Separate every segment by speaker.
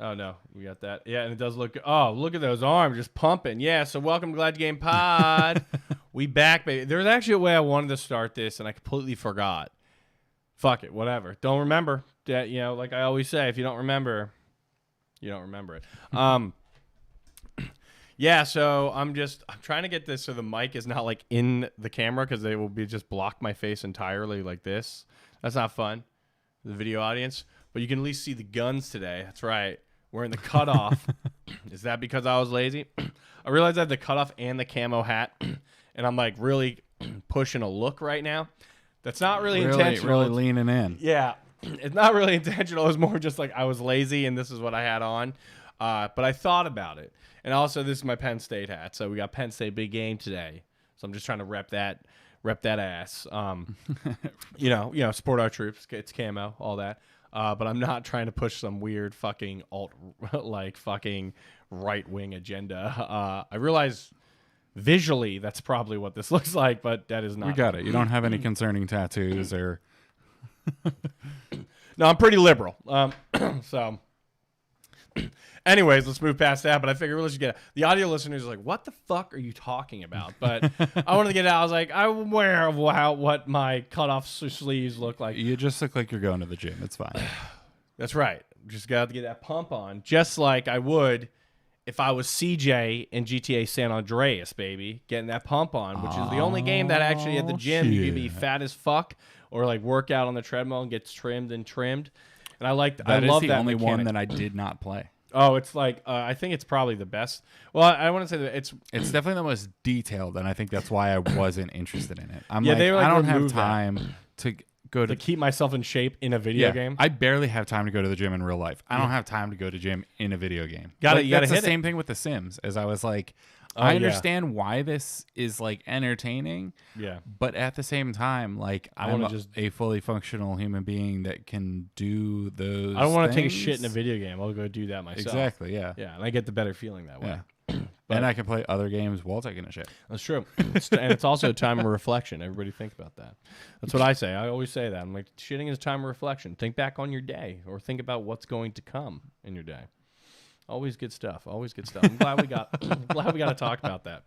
Speaker 1: Oh, no. We got that. Yeah, and it does look... Oh, look at those arms just pumping. Yeah, so welcome to Glad Game Pod. We back, baby. There's actually a way I wanted to start this, and I completely forgot. Fuck it. Whatever. Don't remember. That, you know, like I always say, if you don't remember, you don't remember it. Yeah, so I'm trying to get this so the mic is not, like, in the camera because they will be just block my face entirely like this. That's not fun, the video audience. But you can at least see the guns today. That's right. Wearing the cutoff. Is that because I was lazy? I realized I have the cutoff and the camo hat, and I'm like really pushing a look right now. That's not really intentional.
Speaker 2: Really leaning in.
Speaker 1: Yeah, it's not really intentional. It was more just like I was lazy, and this is what I had on. But I thought about it, and also this is my Penn State hat. So we got Penn State big game today. So I'm just trying to rep that ass. You know, support our troops. It's camo, all that. But I'm not trying to push some weird fucking fucking right-wing agenda. I realize visually that's probably what this looks like, but that is not.
Speaker 2: We got it. You don't have any concerning tattoos or...
Speaker 1: No, I'm pretty liberal. So... Anyways, let's move past that. But I figure let's just get it. The audio listeners are like, "What the fuck are you talking about?" But I wanted to get it out. I was like, I'm aware of what my cutoff sleeves look like.
Speaker 2: You just look like you're going to the gym. It's fine.
Speaker 1: That's right. Just got to get that pump on, just like I would if I was CJ in GTA San Andreas, baby, getting that pump on, which is the only game that actually at the gym you can be fat as fuck or like work out on the treadmill and gets trimmed. And I love that.
Speaker 2: That is the only one that I did not play.
Speaker 1: Oh, it's like I think it's probably the best. Well, I want to say that it's
Speaker 2: definitely the most detailed, and I think that's why I wasn't interested in it. I don't have time to go to
Speaker 1: keep myself in shape in a video game.
Speaker 2: I barely have time to go to the gym in real life. I don't have time to go to gym in a video game.
Speaker 1: That's
Speaker 2: the same thing with The Sims. As I was like, I understand why this is like entertaining.
Speaker 1: Yeah.
Speaker 2: But at the same time, like I'm a fully functional human being that can do those.
Speaker 1: I don't want to take a shit in a video game. I'll go do that myself.
Speaker 2: Exactly. Yeah.
Speaker 1: Yeah, and I get the better feeling that way.
Speaker 2: Yeah. And I can play other games while taking a shit.
Speaker 1: That's true. And it's also a time of reflection. Everybody think about that. That's what I say. I always say that. I'm like, shitting is a time of reflection. Think back on your day or think about what's going to come in your day. Always good stuff. Always good stuff. I'm glad we got to talk about that.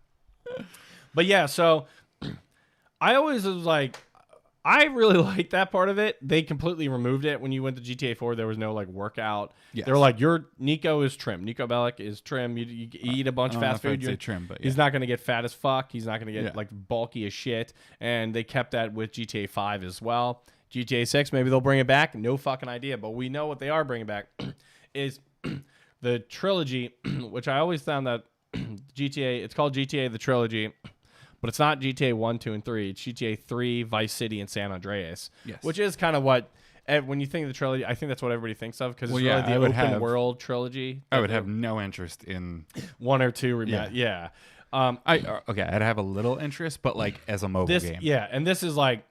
Speaker 1: But yeah, so I always was like, I really liked that part of it. They completely removed it when you went to GTA 4. There was no like workout. Yes. They were like, your Nico is trim. Nico Bellic is trim. You eat a bunch of fast food.
Speaker 2: Say trim, but yeah.
Speaker 1: He's not going to get fat as fuck. He's not going to get like bulky as shit. And they kept that with GTA 5 as well. GTA 6, maybe they'll bring it back. No fucking idea. But we know what they are bringing back is the trilogy, which I always found that GTA, it's called GTA the Trilogy. But it's not GTA 1, 2, and 3. It's GTA 3, Vice City, and San Andreas. Yes. Which is kind of what, when you think of the trilogy, I think that's what everybody thinks of because it's really the open world trilogy.
Speaker 2: I would have no interest in
Speaker 1: 1 or 2. Yeah.
Speaker 2: I'd have a little interest, but like as a mobile game.
Speaker 1: Yeah, and this is like,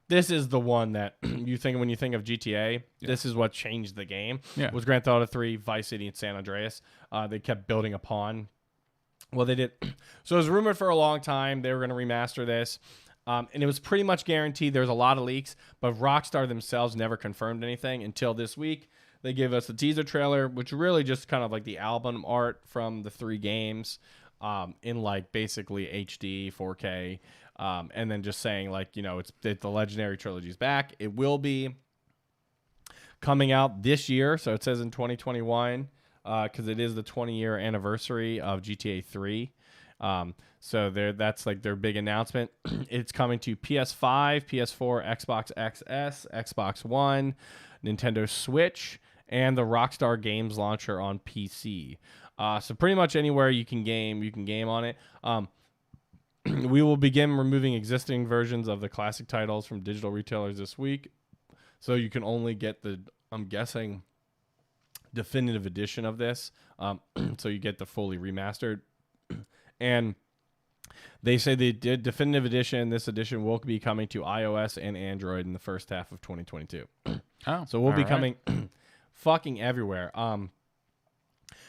Speaker 1: this is the one that you think when you think of GTA. Yeah. This is what changed the game. Yeah. Was Grand Theft Auto 3, Vice City, and San Andreas. They kept building upon. Well, they did. So it was rumored for a long time they were going to remaster this. And it was pretty much guaranteed. There was a lot of leaks, but Rockstar themselves never confirmed anything until this week. They gave us a teaser trailer, which really just kind of like the album art from the 3 games in like basically HD, 4K. And then just saying like, you know, the Legendary Trilogy is back. It will be coming out this year. So it says in 2021. Because it is the 20-year anniversary of GTA 3. So that's like their big announcement. It's coming to PS5, PS4, Xbox XS, Xbox One, Nintendo Switch, and the Rockstar Games launcher on PC. So pretty much anywhere you can game on it. We will begin removing existing versions of the classic titles from digital retailers this week. So you can only get the, I'm guessing, definitive edition of this, so you get the fully remastered. And they say the definitive edition, this edition will be coming to iOS and Android in the first half of 2022. So we'll be coming fucking everywhere.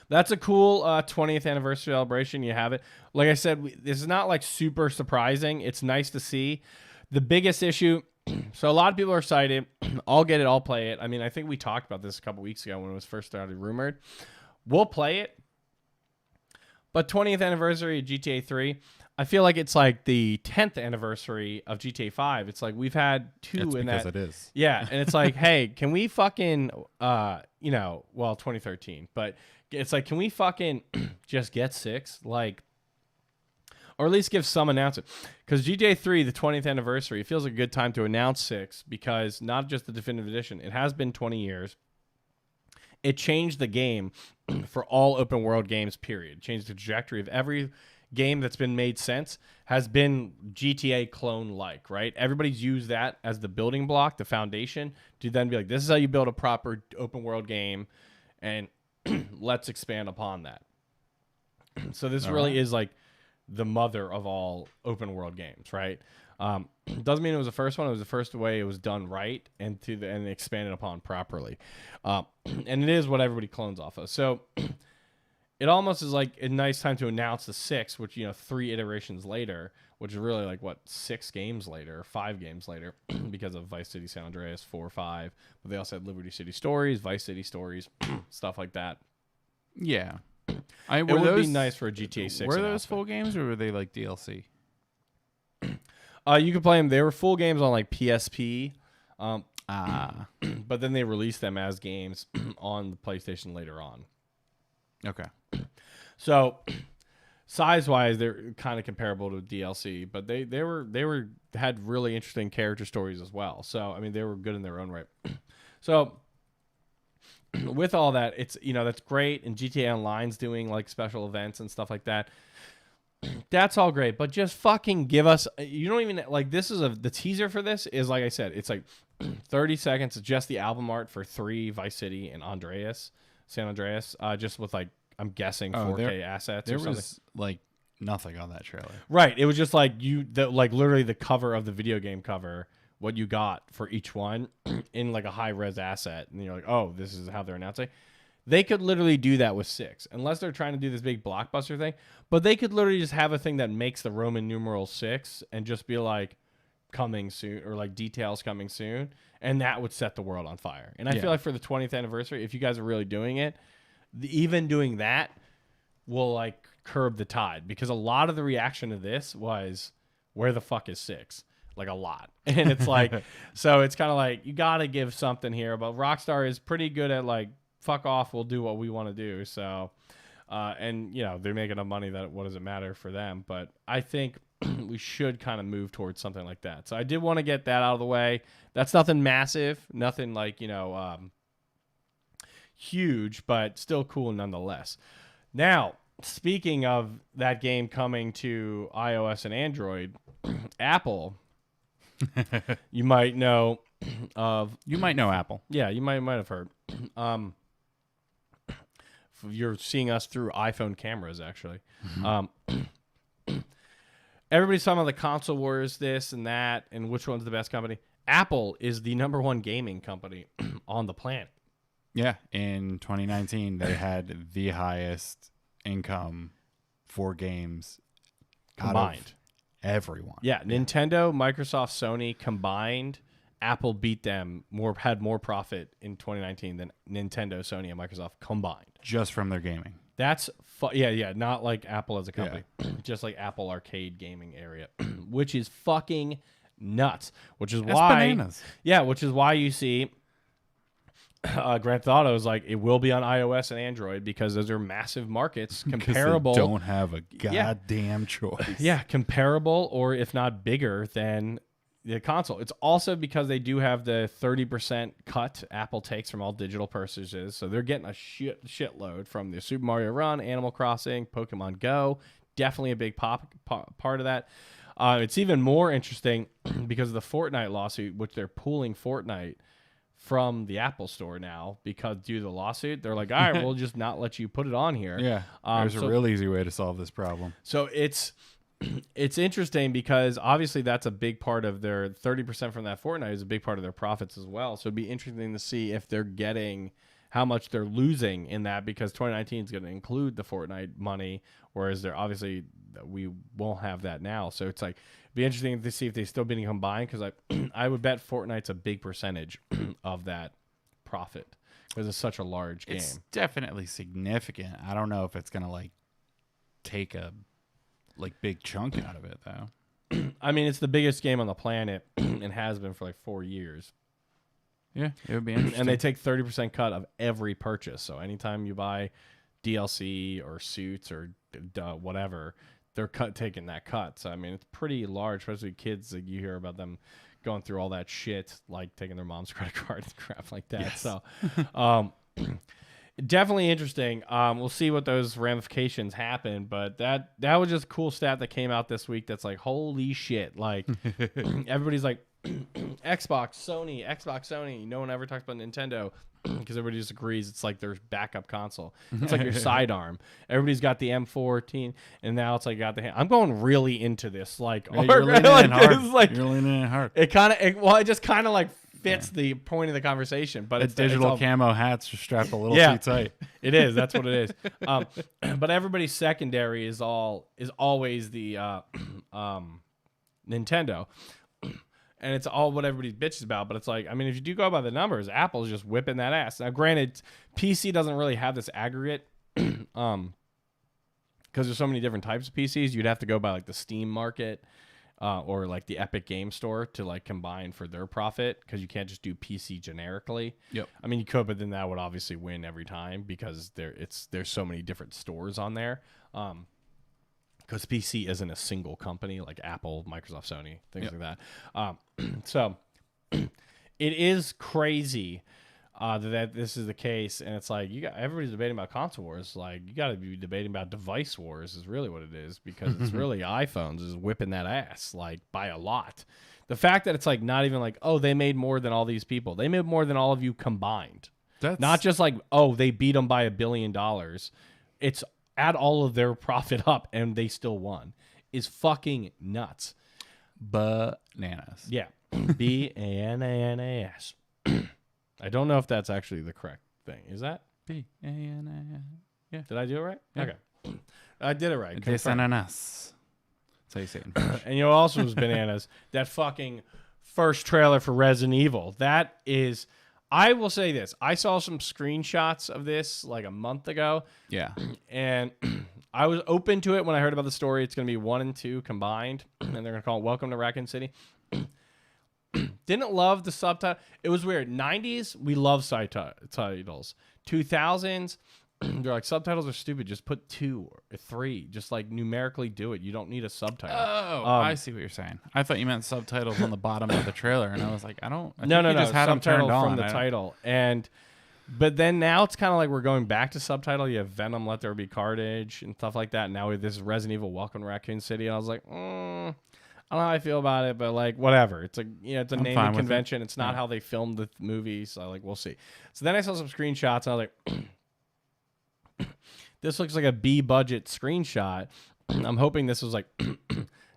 Speaker 1: That's a cool 20th anniversary celebration. You have it. Like I said, this is not like super surprising. It's nice to see. The biggest issue, so a lot of people are excited. I'll get it. I'll play it. I mean, I think we talked about this a couple weeks ago when it was first started rumored. we'll play it. But 20th anniversary of GTA 3, I feel like it's like the 10th anniversary of GTA 5. It's like we've had two in that.
Speaker 2: Because it is.
Speaker 1: Yeah, and it's like, hey, can we fucking, 2013, but it's like, can we fucking just get 6? Like, or at least give some announcement. Because GTA 3, the 20th anniversary, it feels like a good time to announce 6 because not just the definitive edition. It has been 20 years. It changed the game for all open world games, period. Changed the trajectory of every game that's been made since has been GTA clone-like, right? Everybody's used that as the building block, the foundation, to then be like, this is how you build a proper open world game, and let's expand upon that. So this really is like the mother of all open world games, right? Doesn't mean it was the first one. It was the first way it was done right and expanded upon properly. And it is what everybody clones off of. So it almost is like a nice time to announce the 6, which, 3 iterations later, which is really like 6 games later, 5 games later, because of Vice City, San Andreas, 4, 5. But they also had Liberty City Stories, Vice City Stories, stuff like that.
Speaker 2: Yeah.
Speaker 1: It would be nice for a GTA 6.
Speaker 2: Were those full games or were they like DLC?
Speaker 1: You could play them. They were full games on like PSP. But then they released them as games on the PlayStation later on.
Speaker 2: Okay.
Speaker 1: So size-wise, they're kind of comparable to DLC, but they had really interesting character stories as well. So I mean, they were good in their own right. So with all that, it's that's great, and GTA Online's doing like special events and stuff like that. That's all great, but just fucking give us. You don't even like. This is the teaser for this is like I said. It's like 30 seconds. It's just the album art for 3, Vice City, and San Andreas. Just with like I'm guessing 4K assets.
Speaker 2: There
Speaker 1: or something.
Speaker 2: Was like nothing on that trailer.
Speaker 1: Right. It was just like like literally the cover of the video game cover. What you got for each one in like a high res asset, and you're like, oh, this is how they're announcing. They could literally do that with 6, unless they're trying to do this big blockbuster thing. But they could literally just have a thing that makes the Roman numeral 6 and just be like coming soon, or like details coming soon, and that would set the world on fire. And I feel like for the 20th anniversary, if you guys are really doing it, even doing that will like curb the tide, because a lot of the reaction to this was, where the fuck is 6? Like a lot. And it's like, so it's kind of like, you got to give something here. But Rockstar is pretty good at like, fuck off, we'll do what we want to do. So, and they're making enough money that what does it matter for them? But I think we should kind of move towards something like that. So I did want to get that out of the way. That's nothing massive, nothing like, huge, but still cool nonetheless. Now, speaking of that game coming to iOS and Android, Apple, you might know
Speaker 2: Apple.
Speaker 1: Yeah, you might have heard. You're seeing us through iPhone cameras, actually. Everybody's talking about the console wars, this and that, and which one's the best company. Apple is the #1 gaming company on the planet.
Speaker 2: Yeah, in 2019, they had the highest income for games
Speaker 1: combined.
Speaker 2: Everyone.
Speaker 1: Yeah, Nintendo, Microsoft, Sony combined. Apple beat them had more profit in 2019 than Nintendo, Sony, and Microsoft combined.
Speaker 2: Just from their gaming.
Speaker 1: That's yeah, not like Apple as a company, just like Apple Arcade gaming area, which is fucking nuts. Which is
Speaker 2: bananas.
Speaker 1: Yeah, which is why you see Grand Theft Auto is like, it will be on iOS and Android because those are massive markets comparable.
Speaker 2: They don't have a goddamn choice.
Speaker 1: Yeah, comparable or if not bigger than the console. It's also because they do have the 30% cut Apple takes from all digital purchases, so they're getting a shitload from the Super Mario Run, Animal Crossing, Pokemon Go. Definitely a big part of that. It's even more interesting because of the Fortnite lawsuit, which they're pulling Fortnite from the Apple Store now because due to the lawsuit, they're like, all right, we'll just not let you put it on here.
Speaker 2: Yeah, there's a real easy way to solve this problem.
Speaker 1: So it's interesting because obviously that's a big part of their 30% from that Fortnite is a big part of their profits as well. So it'd be interesting to see if they're getting how much they're losing in that, because 2019 is going to include the Fortnite money, whereas they're obviously we won't have that now. So it's like it'd be interesting to see if they still being combined, because I would bet Fortnite's a big percentage of that profit. because it's such a large game.
Speaker 2: It's definitely significant. I don't know if it's gonna like take a big chunk out of it though.
Speaker 1: I mean, it's the biggest game on the planet and has been for like 4 years.
Speaker 2: Yeah, it would be interesting.
Speaker 1: And they take 30% cut of every purchase. So anytime you buy DLC or suits or whatever, they're taking that cut. So I mean, it's pretty large, especially kids. Like, you hear about them going through all that shit, like taking their mom's credit card and crap like that. Yes. So definitely interesting. We'll see what those ramifications happen, but that was just a cool stat that came out this week. That's like, holy shit! Like everybody's like, Xbox, Sony. No one ever talks about Nintendo because everybody just agrees it's like their backup console. It's like your sidearm. Everybody's got the M14, and now it's like got the hand. I'm going really into this. Like,
Speaker 2: you're leaning in hard. Like, you're leaning in hard.
Speaker 1: It kind of, it just kind of like fits the point of the conversation. But
Speaker 2: it's digital camo hats are strapped a little too tight.
Speaker 1: It is. That's what it is. But everybody's secondary is always the Nintendo. And it's all what everybody bitches about, but it's like, I mean, if you do go by the numbers, Apple's just whipping that ass. Now, granted, PC doesn't really have this aggregate, because there's so many different types of PCs. You'd have to go by like the Steam market, or like the Epic Game Store to like combine for their profit, because you can't just do PC generically.
Speaker 2: Yep.
Speaker 1: I mean, you could, but then that would obviously win every time because there's so many different stores on there. Because PC isn't a single company like Apple, Microsoft, Sony, things like that. So it is crazy that this is the case, and it's like everybody's debating about console wars. Like, you got to be debating about device wars is really what it is, because it's really iPhones is whipping that ass like by a lot. The fact that it's like not even like, oh, they made more than all these people. They made more than all of you combined. That's not just like, oh, they beat them by $1 billion. It's add all of their profit up and they still won. Is fucking nuts.
Speaker 2: Bananas.
Speaker 1: Yeah. Bananas. I don't know if that's actually the correct thing. Is that?
Speaker 2: Bananas. Yeah.
Speaker 1: Did I do it right?
Speaker 2: Yeah.
Speaker 1: Okay. I did it right.
Speaker 2: Bananas. That's how you say it.
Speaker 1: And you know, also was bananas. That fucking first trailer for Resident Evil. That is... I will say this. I saw some screenshots of this like a month ago.
Speaker 2: Yeah.
Speaker 1: And I was open to it when I heard about the story. It's going to be 1 and 2 combined. And they're going to call it Welcome to Raccoon City. Didn't love the subtitle. It was weird. 90s, we love subtitles. 2000s, they're like, subtitles are stupid. Just put 2 or 3. Just like numerically do it. You don't need a subtitle.
Speaker 2: Oh, I see what you're saying. I thought you meant subtitles on the bottom of the trailer, and I was like,
Speaker 1: No.
Speaker 2: Just had
Speaker 1: subtitle
Speaker 2: them
Speaker 1: from the title. But then now it's kind of like we're going back to subtitle. You have Venom, Let There Be Carnage, and stuff like that. And now this is Resident Evil, Welcome to Raccoon City, and I was like, I don't know how I feel about it, but like whatever. It's it's a naming convention. It's not how they filmed the movie, so like we'll see. So then I saw some screenshots, and I was like. This looks like a B budget screenshot. I'm hoping this was like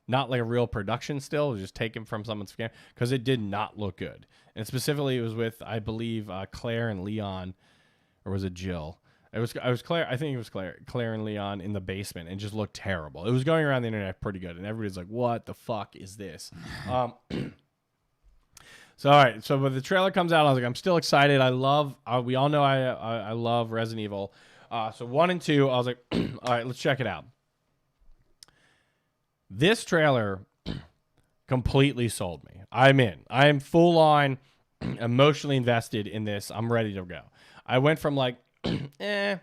Speaker 1: not like a real production still. It was just taken from someone's camera, because it did not look good. And specifically, it was with, I believe, Claire and Leon, or was it Jill? I was Claire. I think it was Claire and Leon in the basement, and just looked terrible. It was going around the internet pretty good, and everybody's like, "What the fuck is this?" So all right. So when the trailer comes out, I was like, I'm still excited. I love. We all know I love Resident Evil. So 1 and 2, I was like, all right, let's check it out. This trailer completely sold me. I'm in. I am full on emotionally invested in this. I'm ready to go. I went from like, to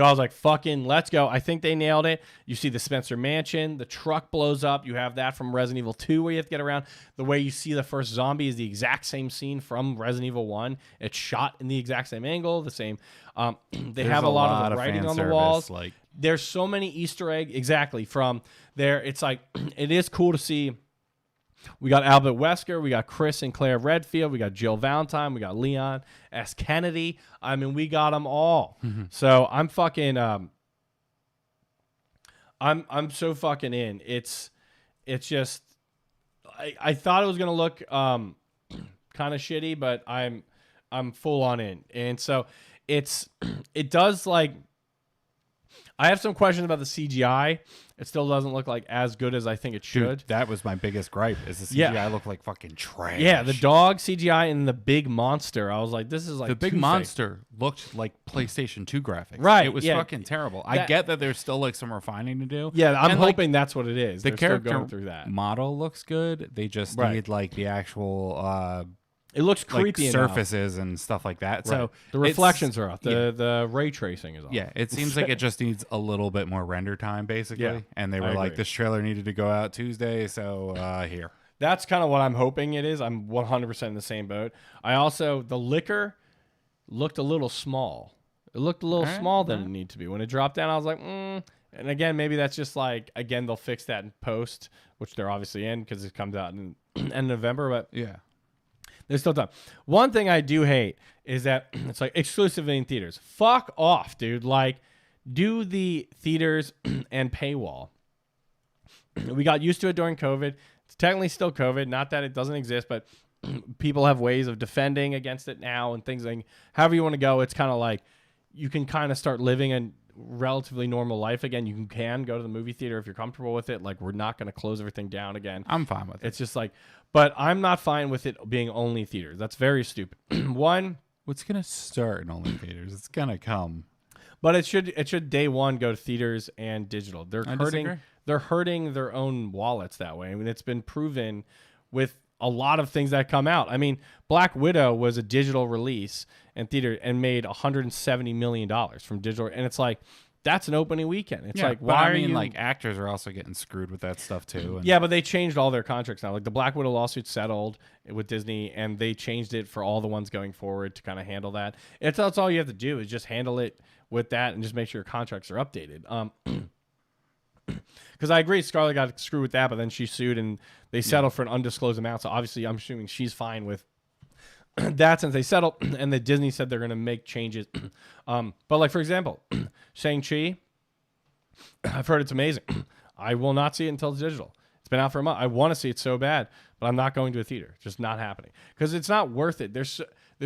Speaker 1: I was like, fucking, let's go. I think they nailed it. You see the Spencer Mansion. The truck blows up. You have that from Resident Evil 2 where you have to get around. The way you see the first zombie is the exact same scene from Resident Evil 1. It's shot in the exact same angle, the same. They have a lot of the writing on the walls. Like, there's so many Easter eggs. Exactly. From there, it's like, it is cool to see. We got Albert Wesker, we got Chris and Claire Redfield, we got Jill Valentine, we got Leon S. Kennedy. I mean, we got them all. Mm-hmm. So I'm fucking, I'm so fucking in. It's just, I thought it was gonna look kind of shitty, but I'm full on in, and so it does like. I have some questions about the CGI. It still doesn't look like as good as I think it should.
Speaker 2: Dude, that was my biggest gripe. Is the CGI look like fucking trash?
Speaker 1: Yeah, the dog CGI and the big monster. I was like, this is like
Speaker 2: the big monster looked like PlayStation 2 graphics.
Speaker 1: Right?
Speaker 2: It was fucking terrible. I get that there's still like some refining to do.
Speaker 1: Yeah, I'm hoping that's what it is.
Speaker 2: The
Speaker 1: They're
Speaker 2: character
Speaker 1: still going through that.
Speaker 2: model looks good. They just need like the actual.
Speaker 1: It looks creepy
Speaker 2: like surfaces and stuff like that. Right. So
Speaker 1: the reflections are off. The ray tracing is off.
Speaker 2: Yeah, it seems like it just needs a little bit more render time, basically. Yeah, and they were like, this trailer needed to go out Tuesday, so here.
Speaker 1: That's kind of what I'm hoping it is. I'm 100% in the same boat. The liquor looked a little small. It looked a little small than it needed to be. When it dropped down, I was like, And again, maybe that's just like, again, they'll fix that in post, which they're obviously in because it comes out in end of November. But
Speaker 2: yeah.
Speaker 1: There's still time. One thing I do hate is that it's like exclusively in theaters. Fuck off, dude. Like, do the theaters and paywall. We got used to it during COVID. It's technically still COVID. Not that it doesn't exist, but people have ways of defending against it now and things like however you want to go. It's kind of like you can kind of start living a relatively normal life again. You can go to the movie theater if you're comfortable with it. Like, we're not going to close everything down again.
Speaker 2: I'm fine with it.
Speaker 1: It's just like, but I'm not fine with it being only theaters. That's very stupid. One,
Speaker 2: what's going to start in only theaters? It's going to come.
Speaker 1: But it should day one go to theaters and digital. They're hurting their own wallets that way. I mean, it's been proven with a lot of things that come out. I mean, Black Widow was a digital release and theater and made $170 million from digital. And it's like, that's an opening weekend. It's like, why are you...
Speaker 2: like, actors are also getting screwed with that stuff, too. And...
Speaker 1: Yeah, but they changed all their contracts now. Like, the Black Widow lawsuit settled with Disney, and they changed it for all the ones going forward to kind of handle that. That's all you have to do is just handle it with that and just make sure your contracts are updated. Because I agree, Scarlett got screwed with that, but then she sued, and they settled for an undisclosed amount. So, obviously, I'm assuming she's fine with that since they settled, and the Disney said they're going to make changes. But like, for example, Shang-Chi, I've heard it's amazing. I will not see it until it's digital. It's been out for a month. I want to see it so bad, but I'm not going to a theater. Just not happening because it's not worth it. There's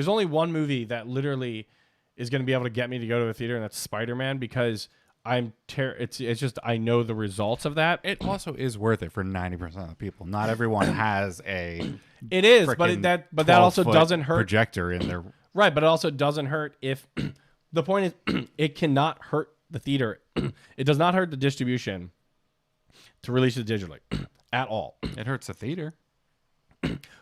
Speaker 1: only one movie that literally is going to be able to get me to go to a theater, and that's Spider-Man because it's just I know the results of that.
Speaker 2: It also is worth it for 90% of the people. Not everyone has a.
Speaker 1: It is, but that also doesn't hurt
Speaker 2: projector in there.
Speaker 1: Right, but it also doesn't hurt if the point is it cannot hurt the theater. It does not hurt the distribution to release it digitally at all.
Speaker 2: It hurts the theater.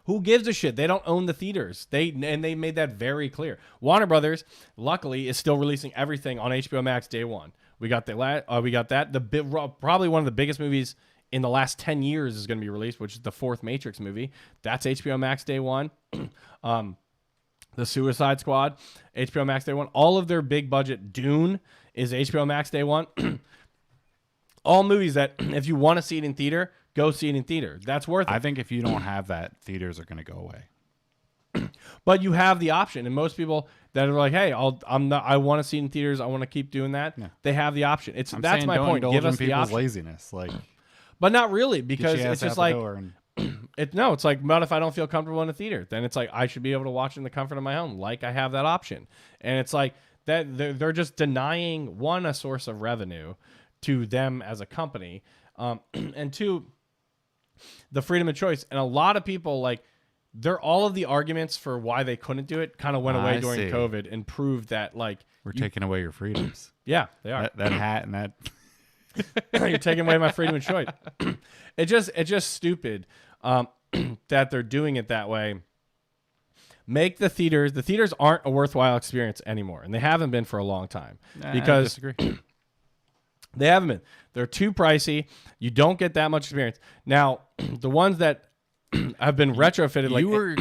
Speaker 1: Who gives a shit? They don't own the theaters. They made that very clear. Warner Brothers, luckily, is still releasing everything on HBO Max day one. We got that. Probably one of the biggest movies in the last 10 years is going to be released, which is the fourth Matrix movie. That's HBO Max day one. The Suicide Squad, HBO Max day one. All of their big budget Dune is HBO Max day one. All movies that if you want to see it in theater, go see it in theater. That's worth it.
Speaker 2: I think if you don't have that, theaters are going to go away.
Speaker 1: But you have the option, and most people that are like, "Hey, I want to see it in theaters. I want to keep doing that." Yeah. They have the option. That's my point. Give us the option.
Speaker 2: Laziness, like,
Speaker 1: but not really because it's just like it's like, what if I don't feel comfortable in a theater? Then it's like I should be able to watch in the comfort of my home. Like I have that option, and it's like that they're just denying a source of revenue to them as a company, and two, the freedom of choice. And a lot of people like. All of the arguments for why they couldn't do it kind of went away during COVID and proved that like
Speaker 2: we're taking away your freedoms.
Speaker 1: Yeah, they are.
Speaker 2: That hat and that
Speaker 1: you're taking away my freedom of choice. It's just stupid that they're doing it that way. Make the theaters aren't a worthwhile experience anymore, and they haven't been for a long time because
Speaker 2: I disagree.
Speaker 1: They haven't been. They're too pricey. You don't get that much experience. Now, the ones that have been retrofitted.
Speaker 2: You were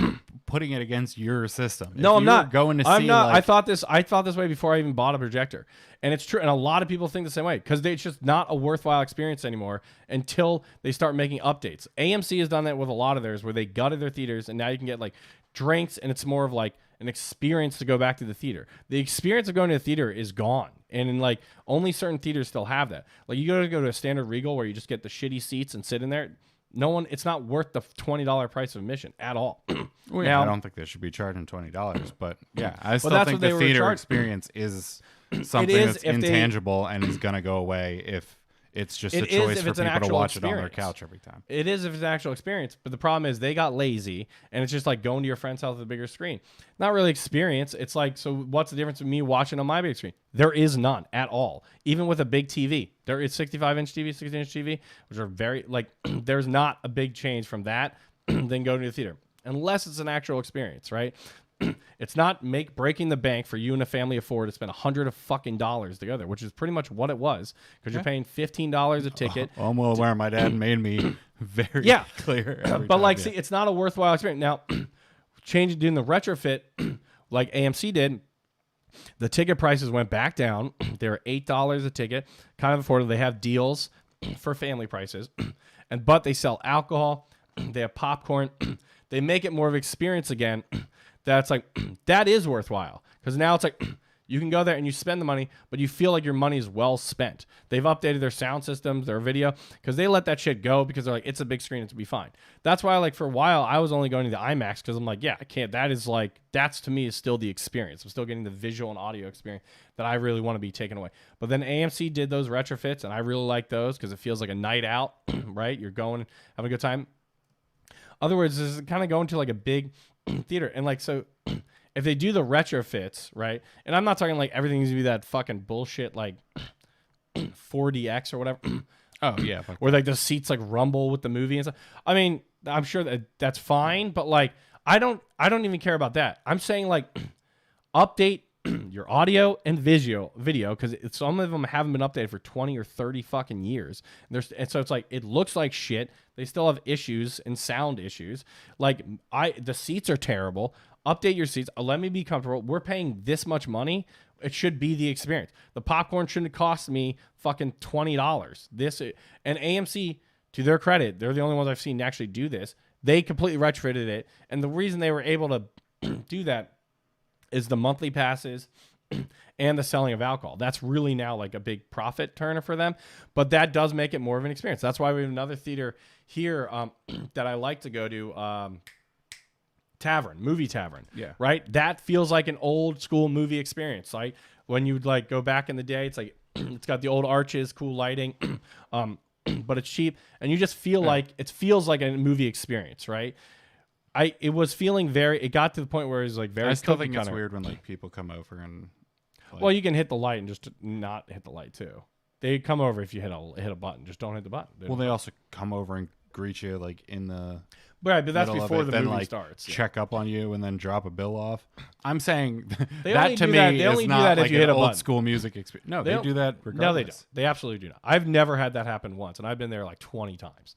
Speaker 2: putting it against your system.
Speaker 1: No, I'm not
Speaker 2: going to.
Speaker 1: I'm not. I thought this way before I even bought a projector, and it's true. And a lot of people think the same way because it's just not a worthwhile experience anymore until they start making updates. AMC has done that with a lot of theirs, where they gutted their theaters, and now you can get like drinks, and it's more of like an experience to go back to the theater. The experience of going to the theater is gone, and in like only certain theaters still have that. Like you go to a standard Regal where you just get the shitty seats and sit in there. It's not worth the $20 price of admission at all.
Speaker 2: Well, yeah, I don't think they should be charging $20, but yeah, I still think the theater experience is something that's intangible and is going to go away if it's just a choice for people to watch it on their couch every time.
Speaker 1: It is if it's an actual experience. But the problem is they got lazy, and it's just like going to your friend's house with a bigger screen. Not really experience. It's like, so what's the difference with me watching on my big screen? There is none at all. Even with a big TV. There is 65-inch TV, 60-inch TV, which are very, like, there's not a big change from that than going to the theater. Unless it's an actual experience, right? It's not breaking the bank for you and a family of four to spend $100 together, which is pretty much what it was, because you're paying $15 a ticket.
Speaker 2: I'm well aware. My dad made me very clear.
Speaker 1: But like, see, it's not a worthwhile experience. Now, doing the retrofit, like AMC did, the ticket prices went back down. They're $8 a ticket, kind of affordable. They have deals for family prices, but they sell alcohol. They have popcorn. They make it more of an experience again. That's like, that is worthwhile, because now it's like you can go there and you spend the money, but you feel like your money is well spent. They've updated their sound systems, their video, because they let that shit go because they're like, it's a big screen, it's be fine. That's why, like, for a while I was only going to the IMAX, because I'm like, yeah, I can't. That is like, that's to me is still the experience. I'm still getting the visual and audio experience that I really want to be taken away. But then AMC did those retrofits, and I really like those because it feels like a night out, right? You're going, having a good time. Other words, this is kind of going to like a big theater, and like, so if they do the retrofits, right, and I'm not talking like everything needs to be that fucking bullshit like 4DX or whatever.
Speaker 2: Oh yeah,
Speaker 1: where like the seats like rumble with the movie and stuff. I mean, I'm sure that's fine, but like I don't even care about that. I'm saying like update your audio and video, because some of them haven't been updated for 20 or 30 fucking years. And so it's like, it looks like shit. They still have issues and sound issues. Like, the seats are terrible. Update your seats. Let me be comfortable. We're paying this much money. It should be the experience. The popcorn shouldn't cost me fucking $20. And AMC, to their credit, they're the only ones I've seen actually do this. They completely retrofitted it. And the reason they were able to do that is the monthly passes and the selling of alcohol. That's really now like a big profit turner for them, but that does make it more of an experience. That's why we have another theater here that I like to go to, Movie Tavern.
Speaker 2: Yeah.
Speaker 1: Right? That feels like an old school movie experience. Like when you like go back in the day, it's like, it's got the old arches, cool lighting, but it's cheap, and you just feel like, it feels like a movie experience, right? It got to the point where it was like very.
Speaker 2: I still think it's weird when like people come over and.
Speaker 1: Like, well, you can hit the light and just not hit the light too. They come over if you hit a button. Just don't hit the button.
Speaker 2: They also come over and greet you like in the.
Speaker 1: Right, but that's before the movie starts.
Speaker 2: Check up on you and then drop a bill off. I'm saying
Speaker 1: that to me is not like an
Speaker 2: old school music experience. No, they do that regardless.
Speaker 1: No, they don't. They absolutely do not. I've never had that happen once, and I've been there like 20 times.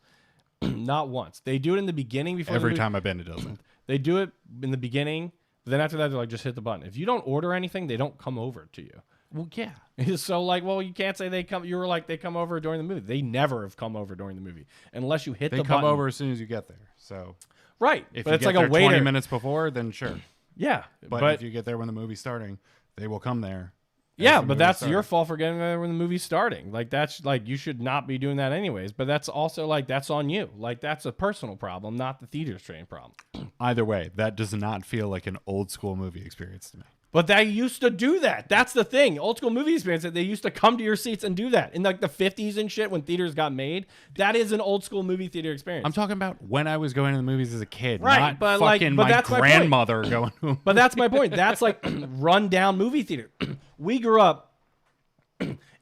Speaker 1: Not once. They do it in the beginning before.
Speaker 2: Every time I've been, it doesn't.
Speaker 1: They do it in the beginning, but then after that, they're like, just hit the button. If you don't order anything, they don't come over to you.
Speaker 2: Well, yeah.
Speaker 1: So like, well, you can't say they come. You were like, they come over during the movie. They never have come over during the movie unless you hit the button.
Speaker 2: They come over as soon as you get there. So
Speaker 1: right,
Speaker 2: if
Speaker 1: but
Speaker 2: you
Speaker 1: it's
Speaker 2: get
Speaker 1: like
Speaker 2: there
Speaker 1: a waiter
Speaker 2: 20 minutes before, then sure.
Speaker 1: Yeah,
Speaker 2: but if you get there when the movie's starting, they will come there.
Speaker 1: Yeah, but that's your fault for getting there when the movie's starting. Like, that's like, you should not be doing that anyways. But that's also like, that's on you. Like, that's a personal problem, not the theater's train problem.
Speaker 2: Either way, that does not feel like an old school movie experience to me.
Speaker 1: But they used to do that. That's the thing. Old school movie experience, they used to come to your seats and do that in like the 50s and shit when theaters got made. That is an old school movie theater experience.
Speaker 2: I'm talking about when I was going to the movies as a kid,
Speaker 1: right?
Speaker 2: Not
Speaker 1: but
Speaker 2: fucking
Speaker 1: like, but
Speaker 2: my
Speaker 1: that's
Speaker 2: grandmother going.
Speaker 1: But that's my point. That's like run down movie theater. We grew up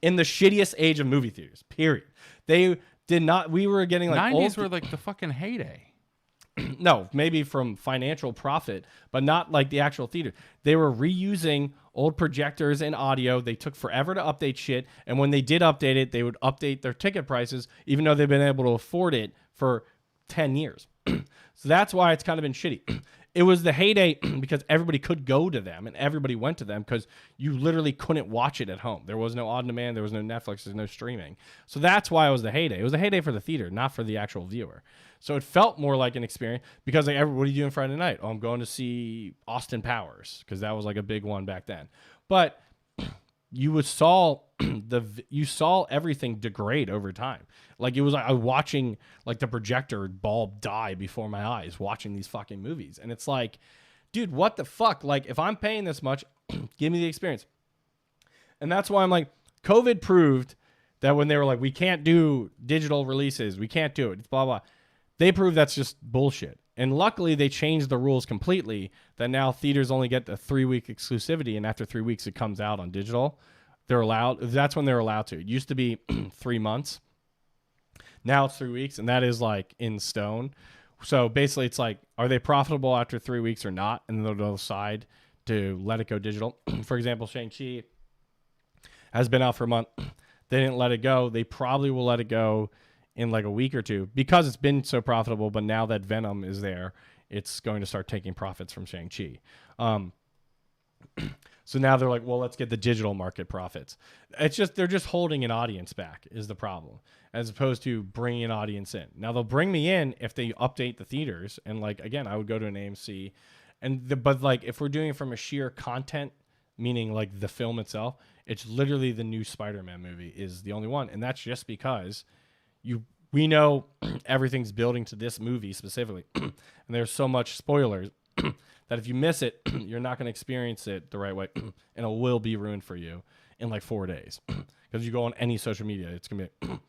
Speaker 1: in the shittiest age of movie theaters. Period. They did not. We were getting like
Speaker 2: 90s were like the fucking heyday.
Speaker 1: No, maybe from financial profit, but not like the actual theater. They were reusing old projectors and audio. They took forever to update shit, and when they did update it, they would update their ticket prices, even though they've been able to afford it for 10 years. So that's why it's kind of been shitty. It was the heyday because everybody could go to them, and everybody went to them because you literally couldn't watch it at home. There was no on-demand, there was no Netflix, there's no streaming. So that's why it was the heyday. It was a heyday for the theater, not for the actual viewer. So it felt more like an experience because like, what are you doing Friday night? Oh, I'm going to see Austin Powers because that was like a big one back then. But you saw everything degrade over time. Like it was like I was watching like the projector bulb die before my eyes watching these fucking movies. And it's like, dude, what the fuck? Like if I'm paying this much, give me the experience. And that's why I'm like, COVID proved that when they were like, we can't do digital releases, we can't do it, it's blah, blah. They proved that's just bullshit. And luckily, they changed the rules completely that now theaters only get the 3-week exclusivity, and after 3 weeks, it comes out on digital. They're allowed. That's when they're allowed to. It used to be 3 months. Now it's 3 weeks, and that is like in stone. So basically, it's like, are they profitable after 3 weeks or not? And they'll decide to let it go digital. For example, Shang-Chi has been out for a month. They didn't let it go. They probably will let it go in like a week or two because it's been so profitable. But now that Venom is there, it's going to start taking profits from Shang-Chi. So now they're like, well, let's get the digital market profits. It's just, they're just holding an audience back is the problem, as opposed to bringing an audience in. Now they'll bring me in if they update the theaters. And like, again, I would go to an AMC but like, if we're doing it from a sheer content, meaning like the film itself, it's literally the new Spider-Man movie is the only one. And that's just because we know everything's building to this movie specifically. And there's so much spoilers that if you miss it, you're not going to experience it the right way. And it will be ruined for you in like 4 days. Because you go on any social media, it's going to be,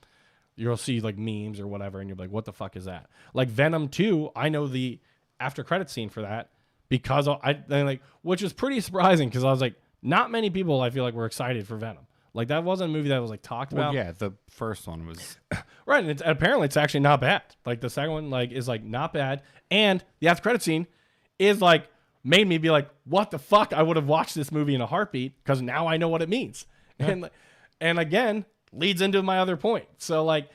Speaker 1: you'll see like memes or whatever. And you'll be like, what the fuck is that? Like Venom 2, I know the after credit scene for that because which is pretty surprising because I was like, not many people I feel like were excited for Venom. Like that wasn't a movie that was like talked about.
Speaker 2: Yeah, the first one was
Speaker 1: right, and apparently it's actually not bad. Like the second one like is like not bad, and the after credit scene is like made me be like, what the fuck? I would have watched this movie in a heartbeat because now I know what it means. Yeah. And again, leads into my other point. So like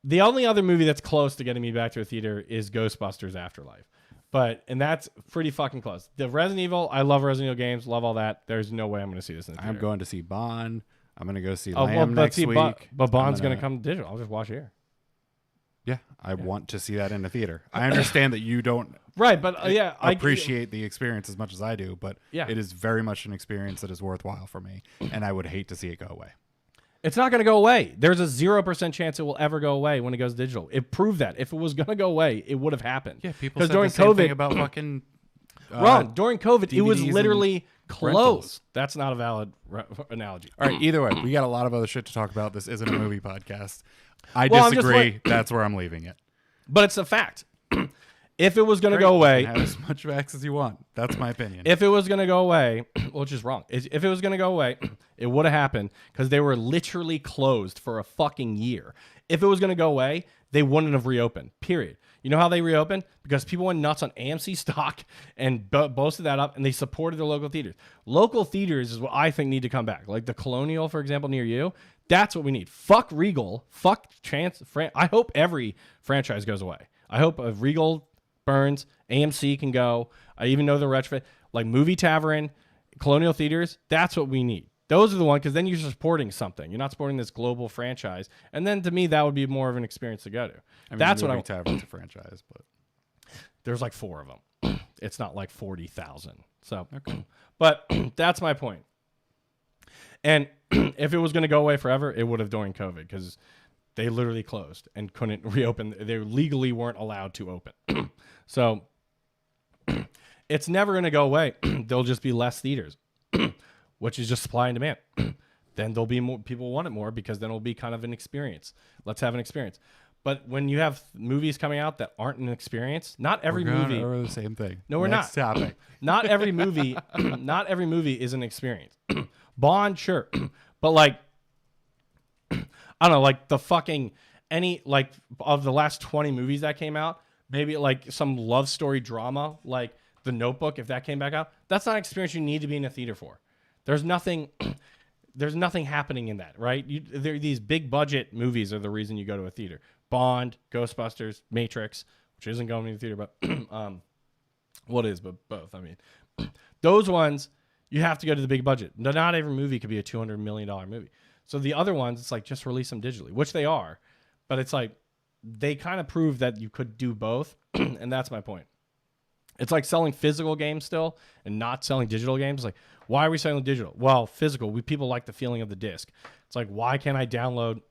Speaker 1: the only other movie that's close to getting me back to a theater is Ghostbusters Afterlife. And that's pretty fucking close. The Resident Evil, I love Resident Evil games, love all that. There's no way I'm going to see this in the theater.
Speaker 2: I'm going to see Bond. I'm going to go see Lamb next week.
Speaker 1: But Bond's going to come digital. I'll just watch it here.
Speaker 2: Yeah, I want to see that in the theater. I understand that you don't appreciate the experience as much as I do, but it is very much an experience that is worthwhile for me, and I would hate to see it go away.
Speaker 1: It's not going to go away. There's a 0% chance it will ever go away when it goes digital. It proved that. If it was going to go away, it would have happened.
Speaker 2: Yeah, people said during the same thing about fucking...
Speaker 1: Wrong. During COVID, DVDs it was literally closed. Rentals. That's not a valid analogy.
Speaker 2: All right, either way, we got a lot of other shit to talk about. This isn't a movie podcast. I disagree. That's where I'm leaving it.
Speaker 1: But it's a fact. If it was going to go away...
Speaker 2: Have as much facts as you want. That's my opinion.
Speaker 1: If it was going to go away, which is wrong. If it was going to go away, it would have happened because they were literally closed for a fucking year. If it was going to go away, they wouldn't have reopened, period. You know how they reopened? Because people went nuts on AMC stock and boasted that up, and they supported their local theaters. Local theaters is what I think need to come back. Like the Colonial, for example, near you. That's what we need. Fuck Regal. Fuck Chance. I hope every franchise goes away. I hope Regal burns. AMC can go. I even know the retrofit. Like Movie Tavern, Colonial Theaters. That's what we need. Those are the ones, because then you're supporting something. You're not supporting this global franchise. And then to me, that would be more of an experience to go to.
Speaker 2: I mean, that's Movie Tavern's a franchise, but
Speaker 1: there's like 4 of them. It's not like 40,000. So, okay. But that's my point. And if it was going to go away forever, it would have during COVID because they literally closed and couldn't reopen. They legally weren't allowed to open. So it's never going to go away. There'll just be less theaters, which is just supply and demand. Then there'll be more people want it more because then it'll be kind of an experience. Let's have an experience. But when you have movies coming out that aren't an experience, not every movie.
Speaker 2: We're the same thing.
Speaker 1: No, we're
Speaker 2: Next
Speaker 1: not.
Speaker 2: Topic.
Speaker 1: Not every movie. Not every movie is an experience. Bond, sure, but like, I don't know, like the fucking like of the last 20 movies that came out, maybe like some love story drama, like The Notebook, if that came back out, that's not an experience you need to be in a theater for. There's nothing happening in that, right? These big budget movies are the reason you go to a theater. Bond, Ghostbusters, Matrix, which isn't going to the theater, but what is, but both. I mean, those ones you have to go to the big budget. Not every movie could be a $200 million movie. So the other ones, it's like just release them digitally, which they are, but it's like they kind of prove that you could do both, and that's my point. It's like selling physical games still and not selling digital games. Like, why are we selling digital? Well, physical. People like the feeling of the disc. It's like, why can't I download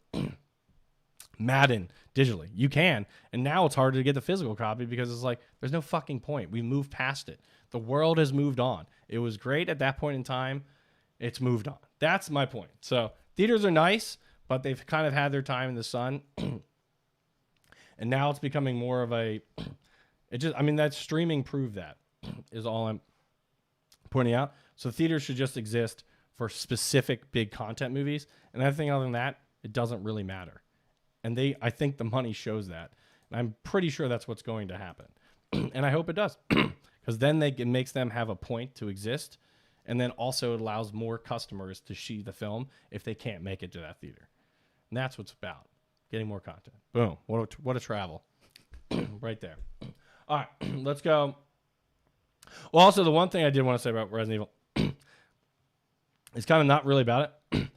Speaker 1: Madden digitally? You can, and now it's harder to get the physical copy because it's like there's no fucking point. We moved past it. The world has moved on. It was great at that point in time. it's moved on. That's my point. So theaters are nice, but they've kind of had their time in the sun. And now it's becoming more of a, that streaming proved that is all I'm pointing out. So theaters should just exist for specific big content movies. And I think other than that, it doesn't really matter. And I think the money shows that. And I'm pretty sure that's what's going to happen. And I hope it does. Because then it makes them have a point to exist. And then also it allows more customers to see the film if they can't make it to that theater. And that's what it's about. Getting more content. Boom. What a travel. Right there. All right. Let's go. Well, also, the one thing I did want to say about Resident Evil is kind of not really about it.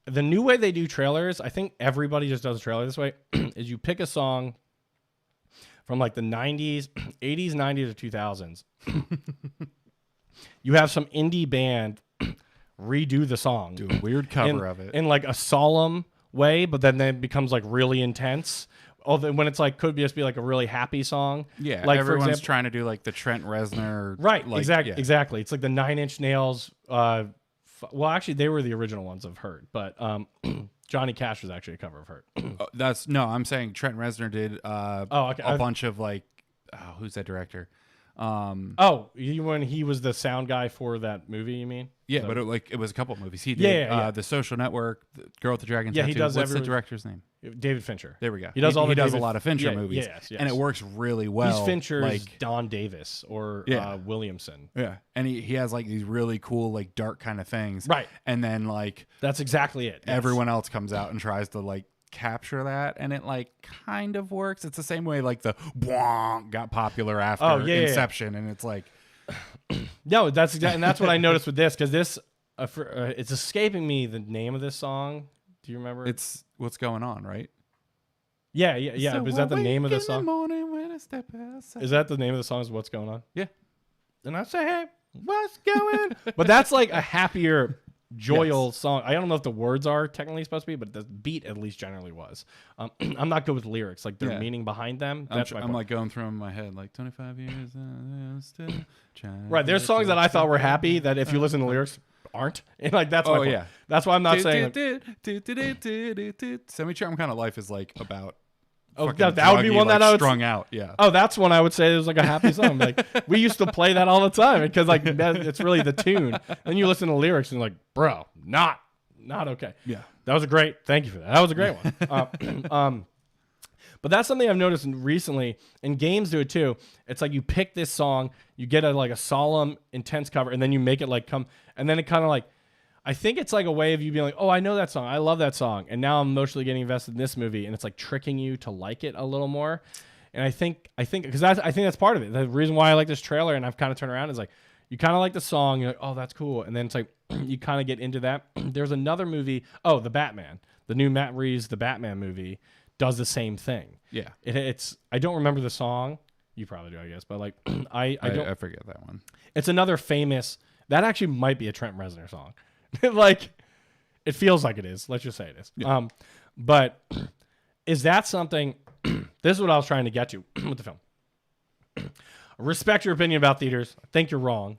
Speaker 1: The new way they do trailers, I think everybody just does a trailer this way, is you pick a song from like the 90s, 80s, 90s, or 2000s. You have some indie band redo the song.
Speaker 2: Do a weird cover of it.
Speaker 1: In like a solemn way, but then it becomes like really intense. Although when it's like could just be like a really happy song.
Speaker 2: Yeah,
Speaker 1: like
Speaker 2: everyone's trying to do like the Trent Reznor.
Speaker 1: Right,
Speaker 2: like,
Speaker 1: exactly. It's like the Nine Inch Nails. Well, actually, they were the original ones I've heard, but Johnny Cash was actually a cover of Hurt.
Speaker 2: I'm saying Trent Reznor did a bunch of like, who's that director?
Speaker 1: When he was the sound guy for that movie, you mean?
Speaker 2: Yeah, but it was a couple of movies. He did The Social Network, The Girl with the Dragon Tattoo.
Speaker 1: He does.
Speaker 2: What's the director's name?
Speaker 1: David Fincher.
Speaker 2: There we go.
Speaker 1: He does
Speaker 2: He does a lot of Fincher movies.
Speaker 1: Yes.
Speaker 2: And it works really well.
Speaker 1: He's Fincher's Don Davis or Williamson.
Speaker 2: Yeah, and he has like these really cool like dark kind of things.
Speaker 1: Right.
Speaker 2: And then like
Speaker 1: that's exactly it.
Speaker 2: Everyone else comes out and tries to like capture that, and it like kind of works. It's the same way like the Bwonk got popular after Inception, and it's like
Speaker 1: no, that's exactly, and that's what I noticed with this because this it's escaping me the name of this song. Do you remember?
Speaker 2: It's What's Going On, right?
Speaker 1: Yeah. So is that the name of the song? Is that the name of the song? Is What's Going On?
Speaker 2: Yeah.
Speaker 1: And I say, hey, what's going? But that's like a happier, joyful song. I don't know if the words are technically supposed to be, but the beat at least generally was. I'm not good with lyrics, like their meaning behind them.
Speaker 2: I'm like going through in my head, like 25 years. Still
Speaker 1: right. There's songs that I thought were happy that if you listen to the lyrics aren't. And like that's my point. Yeah. That's why I'm not saying
Speaker 2: Semi-Charmed Kind of Life is like about
Speaker 1: that would be one that I would
Speaker 2: strung out. Yeah.
Speaker 1: Oh, that's one I would say is like a happy song. Like we used to play that all the time because like it's really the tune. And you listen to the lyrics and like, bro, not okay.
Speaker 2: Yeah.
Speaker 1: That was a great. Thank you for that. That was a great one. But that's something I've noticed recently, and games do it too. It's like you pick this song, you get a solemn, intense cover, and then you make it like come, and then it kind of like, I think it's like a way of you being like, oh, I know that song, I love that song, and now I'm emotionally getting invested in this movie, and it's like tricking you to like it a little more. And I think because I think that's part of it. The reason why I like this trailer, and I've kind of turned around, is like you kind of like the song, you're like, oh, that's cool, and then it's like you kind of get into that. There's another movie, the Batman, the new Matt Reeves, the Batman movie. Does the same thing.
Speaker 2: Yeah.
Speaker 1: It's I don't remember the song. You probably do, I guess. But like I
Speaker 2: forget that one.
Speaker 1: It's another famous that actually might be a Trent Reznor song. Like it feels like it is. Let's just say it is. Yeah. But is that something this is what I was trying to get to with the film. Respect your opinion about theaters. I think you're wrong.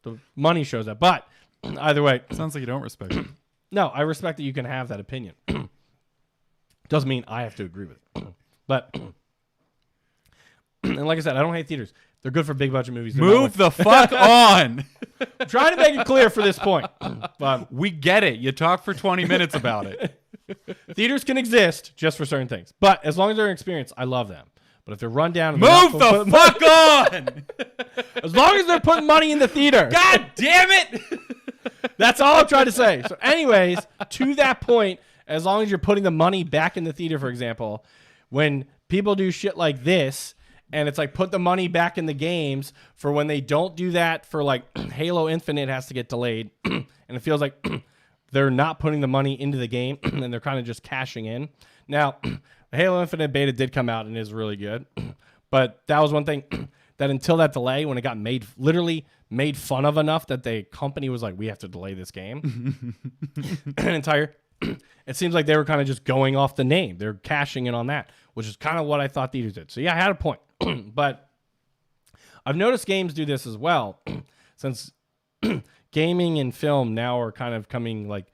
Speaker 1: The money shows that. But either way.
Speaker 2: Sounds like you don't respect it.
Speaker 1: No, I respect that you can have that opinion. Doesn't mean I have to agree with it. But, and like I said, I don't hate theaters. They're good for big budget movies.
Speaker 2: Move the fuck on.
Speaker 1: I'm trying to make it clear for this point. But
Speaker 2: we get it. You talk for 20 minutes about it.
Speaker 1: Theaters can exist just for certain things. But as long as they're an experience, I love them. But if they're run down... And
Speaker 2: move the fuck on!
Speaker 1: As long as they're putting money in the theater.
Speaker 2: God damn it!
Speaker 1: That's all I'm trying to say. So anyways, to that point... As long as you're putting the money back in the theater, for example, when people do shit like this, and it's like put the money back in the games for when they don't do that for like Halo Infinite has to get delayed, and it feels like they're not putting the money into the game, and they're kind of just cashing in. Now, the Halo Infinite beta did come out and is really good, but that was one thing that until that delay, when it got literally made fun of enough that the company was like, we have to delay this game, it seems like they were kind of just going off the name. They're cashing in on that, which is kind of what I thought theaters did. So yeah, I had a point. But I've noticed games do this as well. Since gaming and film now are kind of coming like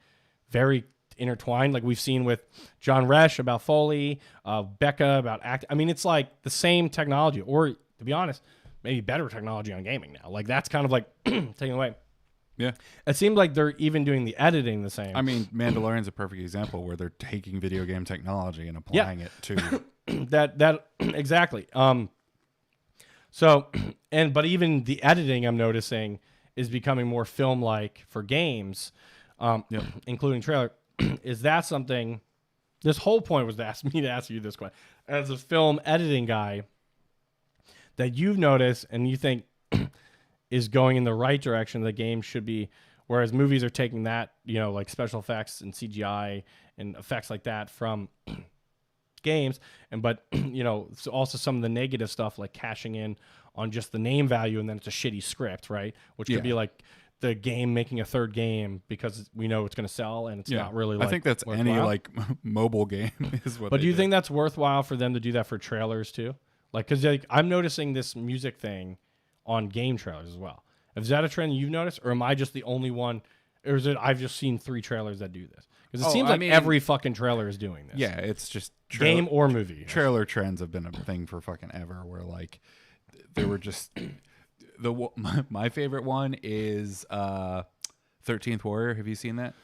Speaker 1: very intertwined, like we've seen with John Resch about Foley, Becca about act. I mean, it's like the same technology, or to be honest, maybe better technology on gaming now. Like that's kind of like taken away.
Speaker 2: Yeah,
Speaker 1: it seems like they're even doing the editing the same.
Speaker 2: I mean, Mandalorian's a perfect example where they're taking video game technology and applying it to
Speaker 1: that exactly. So, but even the editing I'm noticing is becoming more film-like for games, including trailer. Is that something? This whole point was to ask you this question as a film editing guy that you've noticed and you think is going in the right direction. The game should be, whereas movies are taking that, like special effects and CGI and effects like that from games, but also some of the negative stuff like cashing in on just the name value, and then it's a shitty script, right? Which could be like the game making a third game because we know it's going to sell, and it's not really.
Speaker 2: I think that's worthwhile. Any like mobile game is what.
Speaker 1: But do you think that's worthwhile for them to do that for trailers too? Like, because I'm noticing this music thing on game trailers as well. Is that a trend you've noticed, or am I just the only one? Or is it I've just seen 3 trailers that do this? Because it seems like every fucking trailer is doing this.
Speaker 2: Yeah, it's just
Speaker 1: game or movie.
Speaker 2: Trailer trends have been a thing for fucking ever. Where like they were just my favorite one is 13th Warrior. Have you seen that?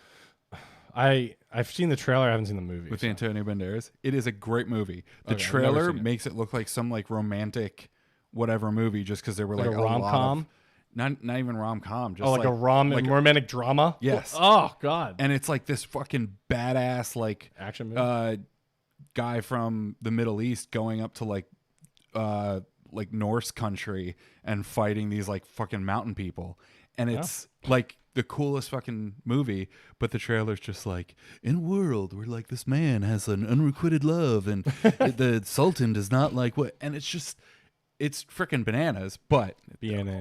Speaker 1: I've seen the trailer. I haven't seen the movie
Speaker 2: with Antonio Banderas. It is a great movie. The trailer makes it look like some like romantic whatever movie just because there were like a rom-com. Not even rom-com, just
Speaker 1: like a romantic drama.
Speaker 2: Yes.
Speaker 1: Oh god.
Speaker 2: And it's like this fucking badass like
Speaker 1: action movie.
Speaker 2: Guy from the Middle East going up to like Norse country and fighting these like fucking mountain people, and it's like the coolest fucking movie. But the trailer's just like, in a world where like this man has an unrequited love and the Sultan does not like what, and it's just. It's freaking bananas, but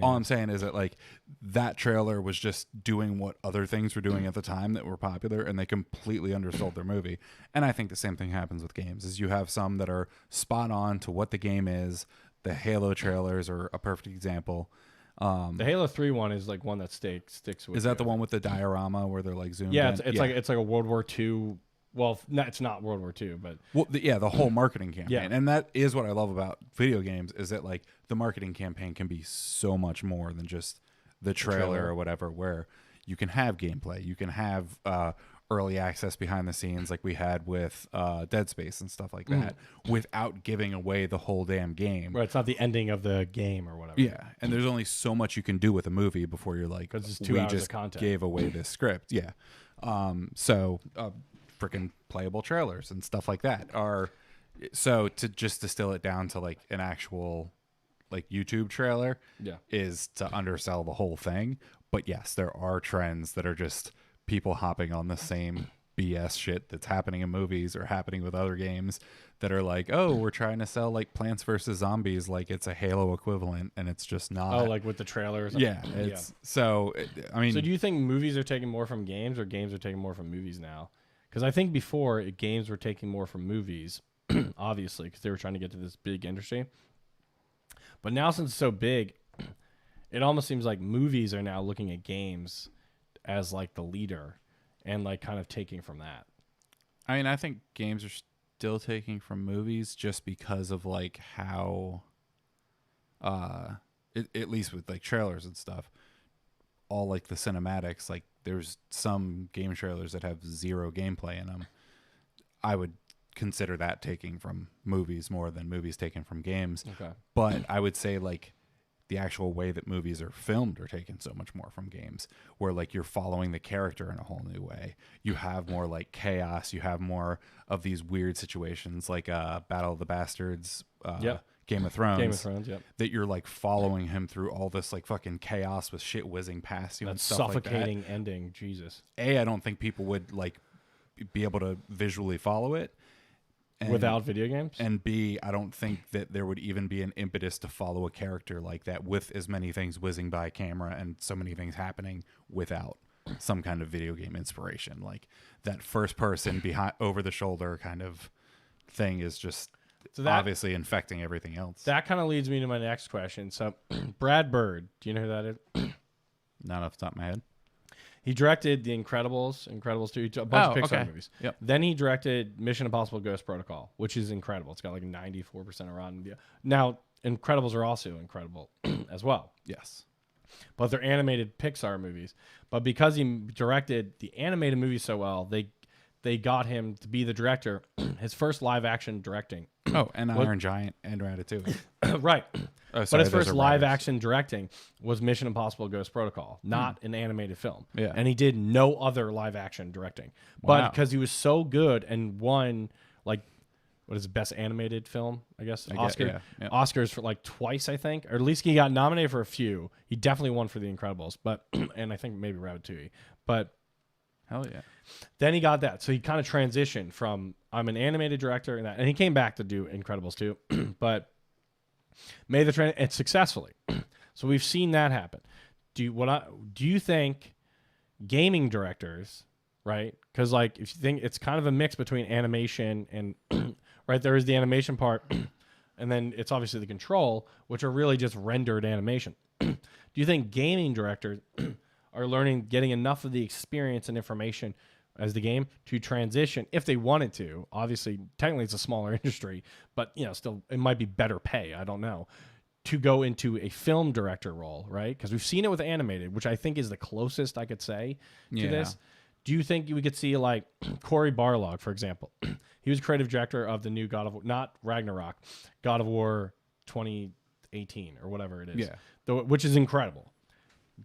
Speaker 2: all I'm saying is that like that trailer was just doing what other things were doing at the time that were popular, and they completely undersold their movie. And I think the same thing happens with games. Is you have some that are spot on to what the game is. The Halo trailers are a perfect example.
Speaker 1: The Halo 3 one is like one that sticks with.
Speaker 2: Is that the one with the diorama where they're like zoomed?
Speaker 1: Yeah, it's like a World War II. Well, it's not World War II, but
Speaker 2: the whole marketing campaign, and that is what I love about video games is that like the marketing campaign can be so much more than just the trailer or whatever. Where you can have gameplay, you can have early access behind the scenes, like we had with Dead Space and stuff like that, without giving away the whole damn game.
Speaker 1: Right, it's not the ending of the game or whatever.
Speaker 2: Yeah, and there's only so much you can do with a movie before you're like,
Speaker 1: because it's 2 hours of content.
Speaker 2: Gave away this script. Yeah, so. Freaking playable trailers and stuff like that are so to just distill it down to like an actual like YouTube trailer is to undersell the whole thing. But yes, there are trends that are just people hopping on the same BS shit that's happening in movies or happening with other games that are like, oh, we're trying to sell like Plants vs. Zombies like it's a Halo equivalent, and it's just not.
Speaker 1: Oh, like with the trailers.
Speaker 2: Yeah, so I mean,
Speaker 1: so do you think movies are taking more from games, or games are taking more from movies now? Because I think before games were taking more from movies, obviously, because they were trying to get to this big industry. But now, since it's so big, it almost seems like movies are now looking at games as like the leader and like kind of taking from that.
Speaker 2: I mean, I think games are still taking from movies just because of like how, at least with like trailers and stuff, all like the cinematics, like there's some game trailers that have zero gameplay in them. I would consider that taking from movies more than movies taken from games.
Speaker 1: Okay.
Speaker 2: But I would say like the actual way that movies are filmed are taken so much more from games, where like you're following the character in a whole new way. You have more like chaos. You have more of these weird situations like Battle of the Bastards, Game of Thrones,
Speaker 1: yep.
Speaker 2: That you're like following him through all this like fucking chaos with shit whizzing past you and stuff
Speaker 1: suffocating
Speaker 2: like that.
Speaker 1: Ending, Jesus.
Speaker 2: I don't think people would like be able to visually follow it
Speaker 1: without video games.
Speaker 2: And B, I don't think that there would even be an impetus to follow a character like that with as many things whizzing by camera and so many things happening without some kind of video game inspiration. Like that first person behind over the shoulder kind of thing is just obviously infecting everything else.
Speaker 1: That kind of leads me to my next question. So, Brad Bird, do you know who that is?
Speaker 2: Not off the top of my head.
Speaker 1: He directed The Incredibles, Incredibles 2, a bunch of Pixar movies.
Speaker 2: Yep.
Speaker 1: Then he directed Mission Impossible Ghost Protocol, which is incredible. It's got like 94% around. Now, Incredibles are also incredible as well.
Speaker 2: Yes.
Speaker 1: But they're animated Pixar movies. But because he directed the animated movies so well, they got him to be the director. His first live action directing.
Speaker 2: Oh, and Iron Giant and Ratatouille.
Speaker 1: Right.
Speaker 2: Oh,
Speaker 1: sorry, but his first live action directing was Mission Impossible Ghost Protocol, not an animated film.
Speaker 2: Yeah.
Speaker 1: And he did no other live action directing. But because he was so good and won, like, what is the best animated film, I guess? Oscars for like twice, I think. Or at least he got nominated for a few. He definitely won for The Incredibles, but and I think maybe Ratatouille. But
Speaker 2: hell yeah.
Speaker 1: Then he got that. So he kind of transitioned from I'm an animated director and he came back to do Incredibles too, but made the transition and successfully. So we've seen that happen. Do you think gaming directors, right? Because like if you think it's kind of a mix between animation and right, there is the animation part, and then it's obviously the control, which are really just rendered animation. Do you think gaming directors are getting enough of the experience and information as the game to transition if they wanted to? Obviously, technically it's a smaller industry, but still it might be better pay. I don't know. To go into a film director role, right? Because we've seen it with animated, which I think is the closest I could say to this. Do you think we could see like Cory Barlog, for example? He was creative director of the new God of War, not Ragnarok, God of War 2018 or whatever it is. Yeah. Which is incredible.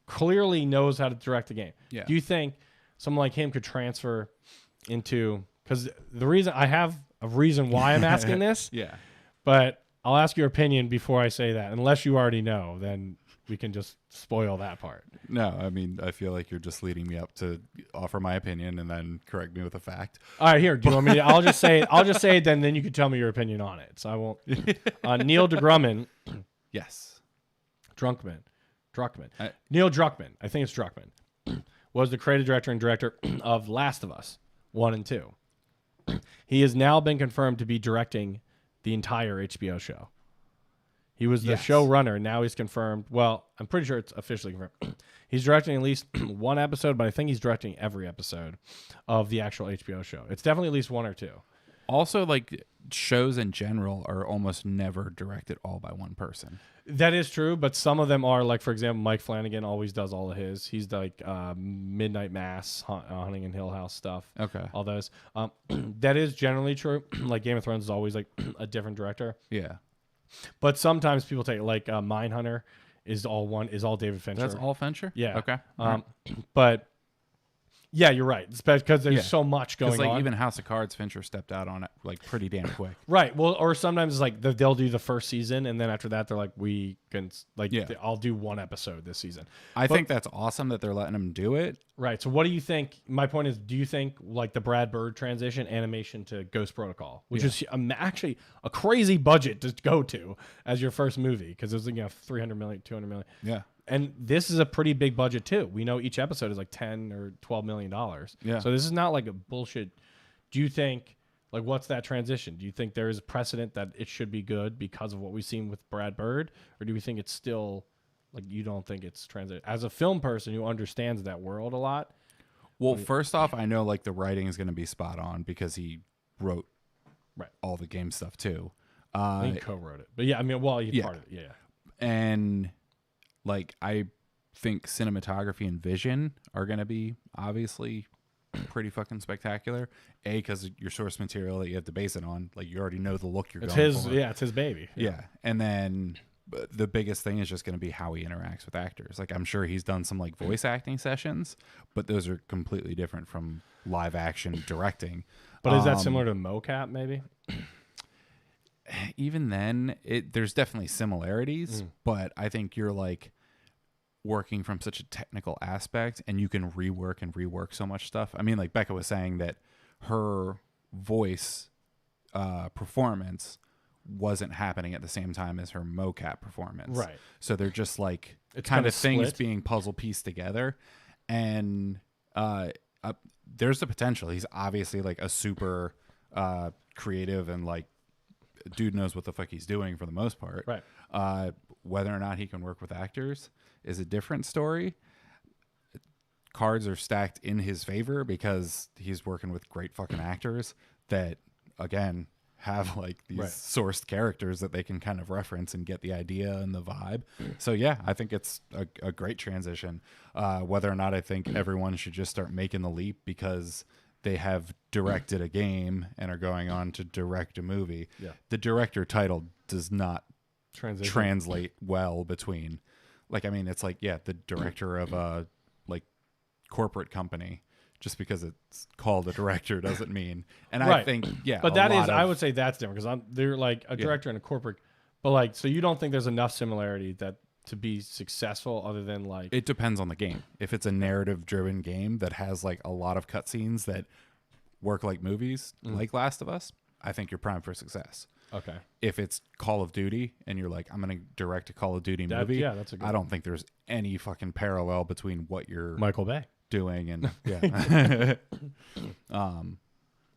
Speaker 1: Clearly knows how to direct the game. Yeah. Do you think someone like him could transfer into, because the reason I have a reason why I'm asking this.
Speaker 2: Yeah.
Speaker 1: But I'll ask your opinion before I say that. Unless you already know, then we can just spoil that part.
Speaker 2: No, I mean, I feel like you're just leading me up to offer my opinion and then correct me with a fact.
Speaker 1: All right, here. Do you want me to, I'll just say it, then you can tell me your opinion on it. So I won't. Neil deGrummond.
Speaker 2: Yes.
Speaker 1: Druckmann. Neil Druckmann. I think it's Druckmann. Was the creative director and director of Last of Us 1 and 2. He has now been confirmed to be directing the entire HBO show. He was the showrunner. Now he's confirmed. Well, I'm pretty sure it's officially confirmed. He's directing at least one episode, but I think he's directing every episode of the actual HBO show. It's definitely at least one or two.
Speaker 2: Also, like, shows in general are almost never directed all by one person.
Speaker 1: That is true, but some of them are, like, for example, Mike Flanagan always does all of his. He's like Midnight Mass, Hunting and Hill House stuff.
Speaker 2: Okay.
Speaker 1: All those. That is generally true. Like Game of Thrones is always like a different director.
Speaker 2: Yeah.
Speaker 1: But sometimes people take like Mindhunter is all David Fincher.
Speaker 2: That's all Fincher?
Speaker 1: Yeah.
Speaker 2: Okay.
Speaker 1: But yeah, you're right. It's because there's so much going on.
Speaker 2: Even House of Cards, Fincher stepped out on it like pretty damn quick.
Speaker 1: Right. Well, or sometimes it's like they'll do the first season, and then after that they're like, I'll do one episode this season.
Speaker 2: I think that's awesome that they're letting them do it.
Speaker 1: Right. So what do you think? My point is, do you think like the Brad Bird transition animation to Ghost Protocol, which is actually a crazy budget to go to as your first movie, because it was 300 million, 200 million.
Speaker 2: Yeah.
Speaker 1: And this is a pretty big budget too. We know each episode is like $10 or $12 million.
Speaker 2: Yeah.
Speaker 1: So this is not like a bullshit. Do you think, like, what's that transition? Do you think there is a precedent that it should be good because of what we've seen with Brad Bird? Or do we think it's still, like, you don't think it's transition? As a film person who understands that world a lot.
Speaker 2: Well, first off, I know like the writing is going to be spot on because he wrote all the game stuff too.
Speaker 1: He co-wrote it. But yeah, I mean, well, he's part of it. Yeah.
Speaker 2: And like, I think cinematography and vision are going to be obviously pretty fucking spectacular. Because your source material that you have to base it on, like, you already know the look you're going for.
Speaker 1: Yeah, it's his baby.
Speaker 2: Yeah. And then the biggest thing is just going to be how he interacts with actors. Like, I'm sure he's done some like voice acting sessions, but those are completely different from live action directing.
Speaker 1: But is that similar to mocap maybe?
Speaker 2: Even then, there's definitely similarities, but I think you're like working from such a technical aspect, and you can rework so much stuff. I mean, like Becca was saying that her voice performance wasn't happening at the same time as her mocap performance.
Speaker 1: Right.
Speaker 2: So they're just like
Speaker 1: it's
Speaker 2: kind of
Speaker 1: split.
Speaker 2: Things being puzzle pieced together, and there's the potential. He's obviously like a super creative and like dude knows what the fuck he's doing for the most part.
Speaker 1: Right.
Speaker 2: Whether or not he can work with actors is a different story. cards are stacked in his favor because he's working with great fucking actors that, again, have like these sourced characters that they can kind of reference and get the idea and the vibe. So yeah, I think it's a great transition. Whether or not I think everyone should just start making the leap because they have directed a game and are going on to direct a movie. Yeah. The director title does not translate well between, like, I mean, it's like, yeah, the director of a like corporate company. Just because it's called a director doesn't mean, and I think, yeah.
Speaker 1: But that is, I would say that's different because they're like a director and a corporate, but like, so you don't think there's enough similarity that to be successful other than like.
Speaker 2: It depends on the game. If it's a narrative-driven game that has like a lot of cutscenes that work like movies, like Last of Us, I think you're primed for success.
Speaker 1: Okay.
Speaker 2: If it's Call of Duty and you're like, I'm going to direct a Call of Duty movie,
Speaker 1: that's a good
Speaker 2: I don't think there's any fucking parallel between what you're
Speaker 1: Michael Bay
Speaker 2: doing and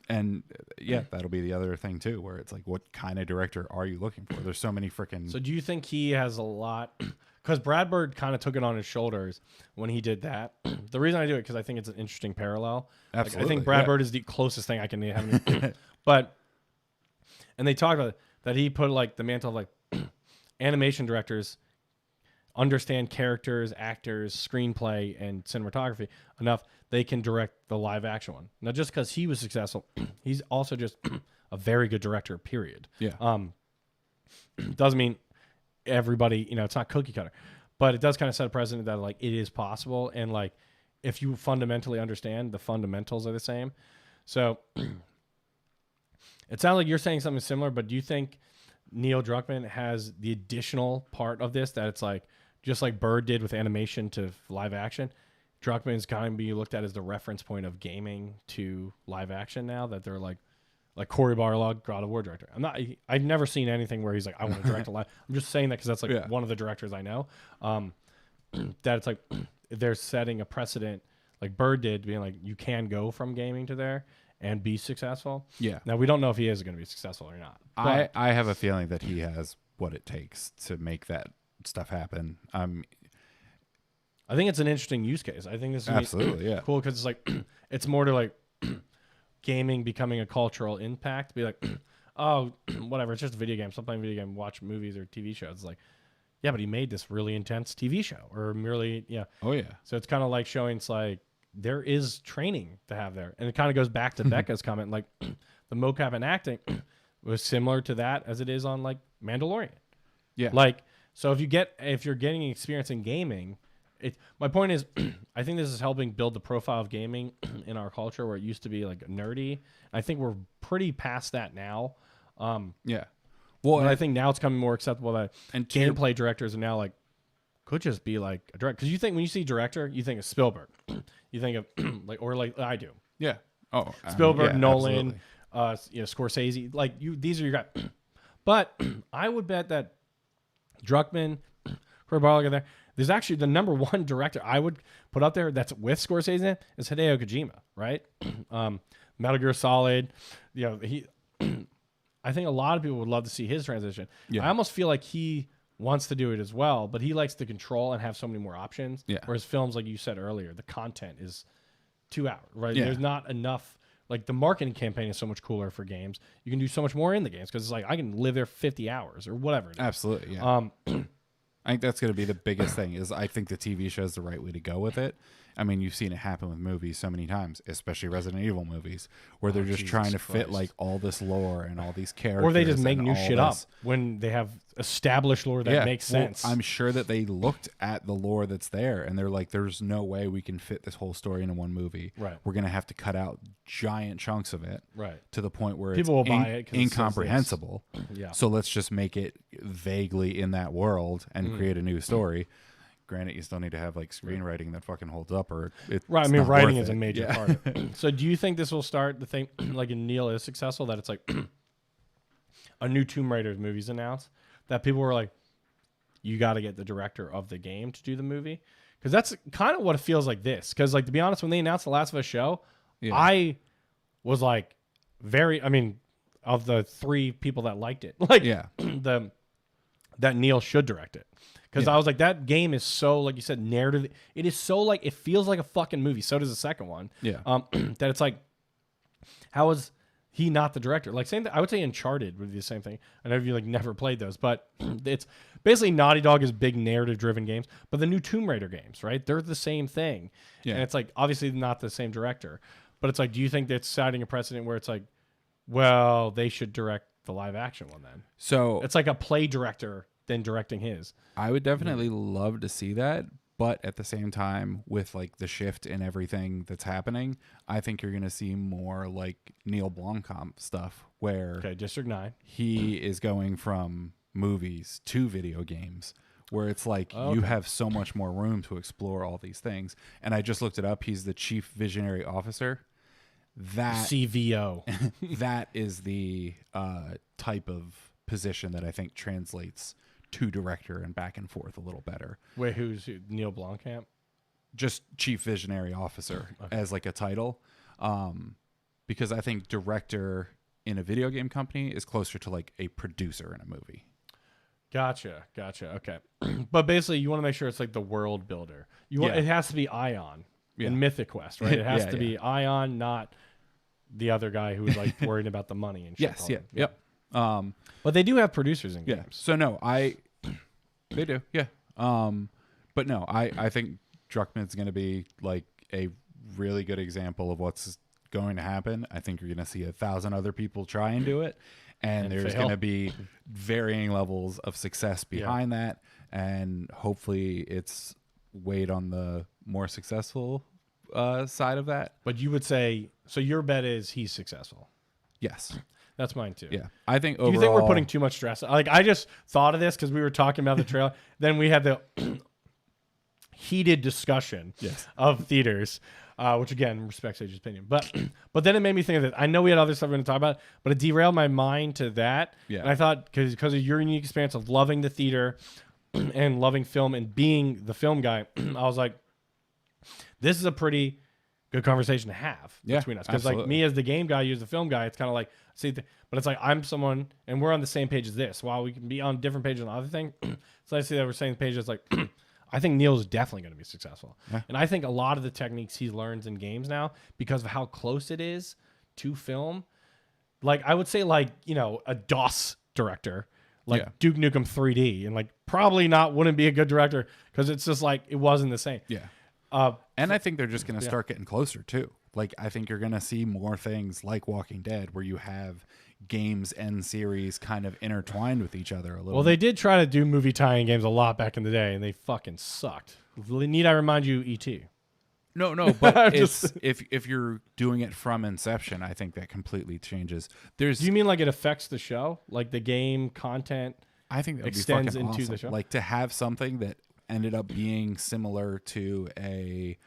Speaker 2: and yeah, that'll be the other thing too, where it's like, what kind of director are you looking for? There's so many freaking.
Speaker 1: So do you think he has a lot? Because Brad Bird kind of took it on his shoulders when he did that. The reason I do it because I think it's an interesting parallel.
Speaker 2: Absolutely,
Speaker 1: like, I think Brad Bird is the closest thing I can have. But and they talked about it, that he put like the mantle of like animation directors understand characters, actors, screenplay, and cinematography enough they can direct the live action one. Now, just because he was successful, he's also just a very good director, period.
Speaker 2: Yeah.
Speaker 1: Doesn't mean everybody, it's not cookie cutter, but it does kind of set a precedent that like it is possible. And like, if you fundamentally understand, the fundamentals are the same. So it sounds like you're saying something similar, but do you think Neil Druckmann has the additional part of this that it's like, just like Bird did with animation to live action, Druckmann's kind of being looked at as the reference point of gaming to live action now, that they're like Cory Barlog, God of War director. I've never seen anything where he's like, I want to direct a live. I'm just saying that because that's like one of the directors I know. That it's like they're setting a precedent like Bird did, being like, you can go from gaming to there and be successful.
Speaker 2: Yeah.
Speaker 1: Now we don't know if he is going to be successful or not. But
Speaker 2: I have a feeling that he has what it takes to make that stuff happen.
Speaker 1: I think it's an interesting use case. I think this is
Speaker 2: absolutely
Speaker 1: cool because it's like it's more to like gaming becoming a cultural impact. Be like, oh, whatever, it's just a video game. Stop playing video game, watch movies or TV shows. It's like, yeah, but he made this really intense TV show or merely
Speaker 2: Oh yeah.
Speaker 1: So it's kind of like showing it's like there is training to have there, and it kind of goes back to Becca's comment, like the mocap and acting was similar to that as it is on like Mandalorian.
Speaker 2: Yeah.
Speaker 1: Like, so if you're getting experience in gaming, my point is, I think this is helping build the profile of gaming in our culture where it used to be like nerdy. I think we're pretty past that now.
Speaker 2: Yeah.
Speaker 1: Well, and I think now it's coming more acceptable that gameplay directors are now like, could just be like a director. Because you think when you see director, you think of Spielberg. You think of like, or like I do.
Speaker 2: Yeah. Oh,
Speaker 1: Spielberg, Nolan, Scorsese. Like these are your guys. But I would bet that Druckmann, Cory Barlog there. There's actually the number one director I would put up there that's with Scorsese is Hideo Kojima, right? Metal Gear Solid. I think a lot of people would love to see his transition. Yeah. I almost feel like he wants to do it as well, but he likes to control and have so many more options. Yeah. Whereas films, like you said earlier, the content is 2 hours, right? Yeah. There's not enough. Like the marketing campaign is so much cooler for games. You can do so much more in the games because it's like I can live there 50 hours or whatever.
Speaker 2: Absolutely. Yeah. I think that's going to be the biggest thing is I think the TV show is the right way to go with it. I mean, you've seen it happen with movies so many times, especially Resident Evil movies, where they're just trying to fit like all this lore and all these characters.
Speaker 1: Or they just make new shit up when they have established lore that makes sense.
Speaker 2: I'm sure that they looked at the lore that's there and they're like, there's no way we can fit this whole story into one movie.
Speaker 1: Right.
Speaker 2: We're going to have to cut out giant chunks of it.
Speaker 1: Right.
Speaker 2: To the point where
Speaker 1: people will buy it
Speaker 2: incomprehensible.
Speaker 1: Yeah.
Speaker 2: So let's just make it vaguely in that world and create a new story. Granted, you still need to have like screenwriting that fucking holds up, or it's
Speaker 1: right. I mean, writing is a major part of it. So, do you think this will start the thing like in Neil is successful that it's like a new Tomb Raider movie's announced that people were like, you got to get the director of the game to do the movie because that's kind of what it feels like this. Because like to be honest, when they announced the Last of Us show, I was like of the 3 people that liked it, like that Neil should direct it. Because I was like, that game is so, like you said, narrative. It is so like, it feels like a fucking movie. So does the second one.
Speaker 2: Yeah.
Speaker 1: That it's like, how is he not the director? Like, same thing. I would say Uncharted would be the same thing. I know you like never played those, but it's basically Naughty Dog is big narrative-driven games. But the new Tomb Raider games, right? They're the same thing. Yeah. And it's like, obviously not the same director. But it's like, do you think that's setting a precedent where it's like, well, they should direct the live action one then?
Speaker 2: So
Speaker 1: it's like a play director than directing his.
Speaker 2: I would definitely love to see that, but at the same time, with like the shift in everything that's happening, I think you're going to see more like Neil Blomkamp stuff where
Speaker 1: District 9.
Speaker 2: He is going from movies to video games, where it's like you have so much more room to explore all these things. And I just looked it up. He's the Chief Visionary Officer. That
Speaker 1: CVO.
Speaker 2: That is the type of position that I think translates to director and back and forth a little better.
Speaker 1: Wait, who's Neil Blomkamp?
Speaker 2: Just Chief Visionary Officer as like a title. Because I think director in a video game company is closer to like a producer in a movie.
Speaker 1: Gotcha. Okay. But basically you want to make sure it's like the world builder. It has to be Ion in Mythic Quest, right? It has to be Ion, not the other guy who was like worried about the money and shit.
Speaker 2: Yes, yep.
Speaker 1: But they do have producers in games.
Speaker 2: So no, they do, yeah. But no, I think Druckmann's going to be like a really good example of what's going to happen. I think you're going to see 1,000 other people try and do it, and there's going to be varying levels of success behind that, and hopefully it's weighed on the more successful side of that.
Speaker 1: But you would say, so your bet is he's successful?
Speaker 2: Yes.
Speaker 1: That's mine too.
Speaker 2: Yeah, I think
Speaker 1: overall. Do you think we're putting too much stress? Like, I just thought of this because we were talking about the trailer. Then we had the heated discussion of theaters, which again respects Sage's opinion. But then it made me think of it. I know we had other stuff we're going to talk about, but it derailed my mind to that. Yeah. And I thought because of your unique experience of loving the theater and loving film and being the film guy, I was like, this is a pretty good conversation to have between us. Because like me as the game guy, you as the film guy, it's kind of like, but it's like I'm someone and we're on the same page as this. While we can be on different pages on other things, so I see that we're saying the page is like, I think Neil's definitely going to be successful. Yeah. And I think a lot of the techniques he learns in games now, because of how close it is to film, like I would say like, a DOS director, like Duke Nukem 3D, and like probably wouldn't be a good director because it's just like, it wasn't the same.
Speaker 2: Yeah. And I think they're just going to start getting closer too. Like, I think you're going to see more things like Walking Dead where you have games and series kind of intertwined with each other a little.
Speaker 1: Well, they did try to do movie tie-in games a lot back in the day, and they fucking sucked. Need I remind you, E.T.?
Speaker 2: No, but if you're doing it from inception, I think that completely changes. Do
Speaker 1: you mean like it affects the show? Like the game content
Speaker 2: I think that
Speaker 1: extends
Speaker 2: into
Speaker 1: awesome. The show?
Speaker 2: Like to have something that ended up being similar to a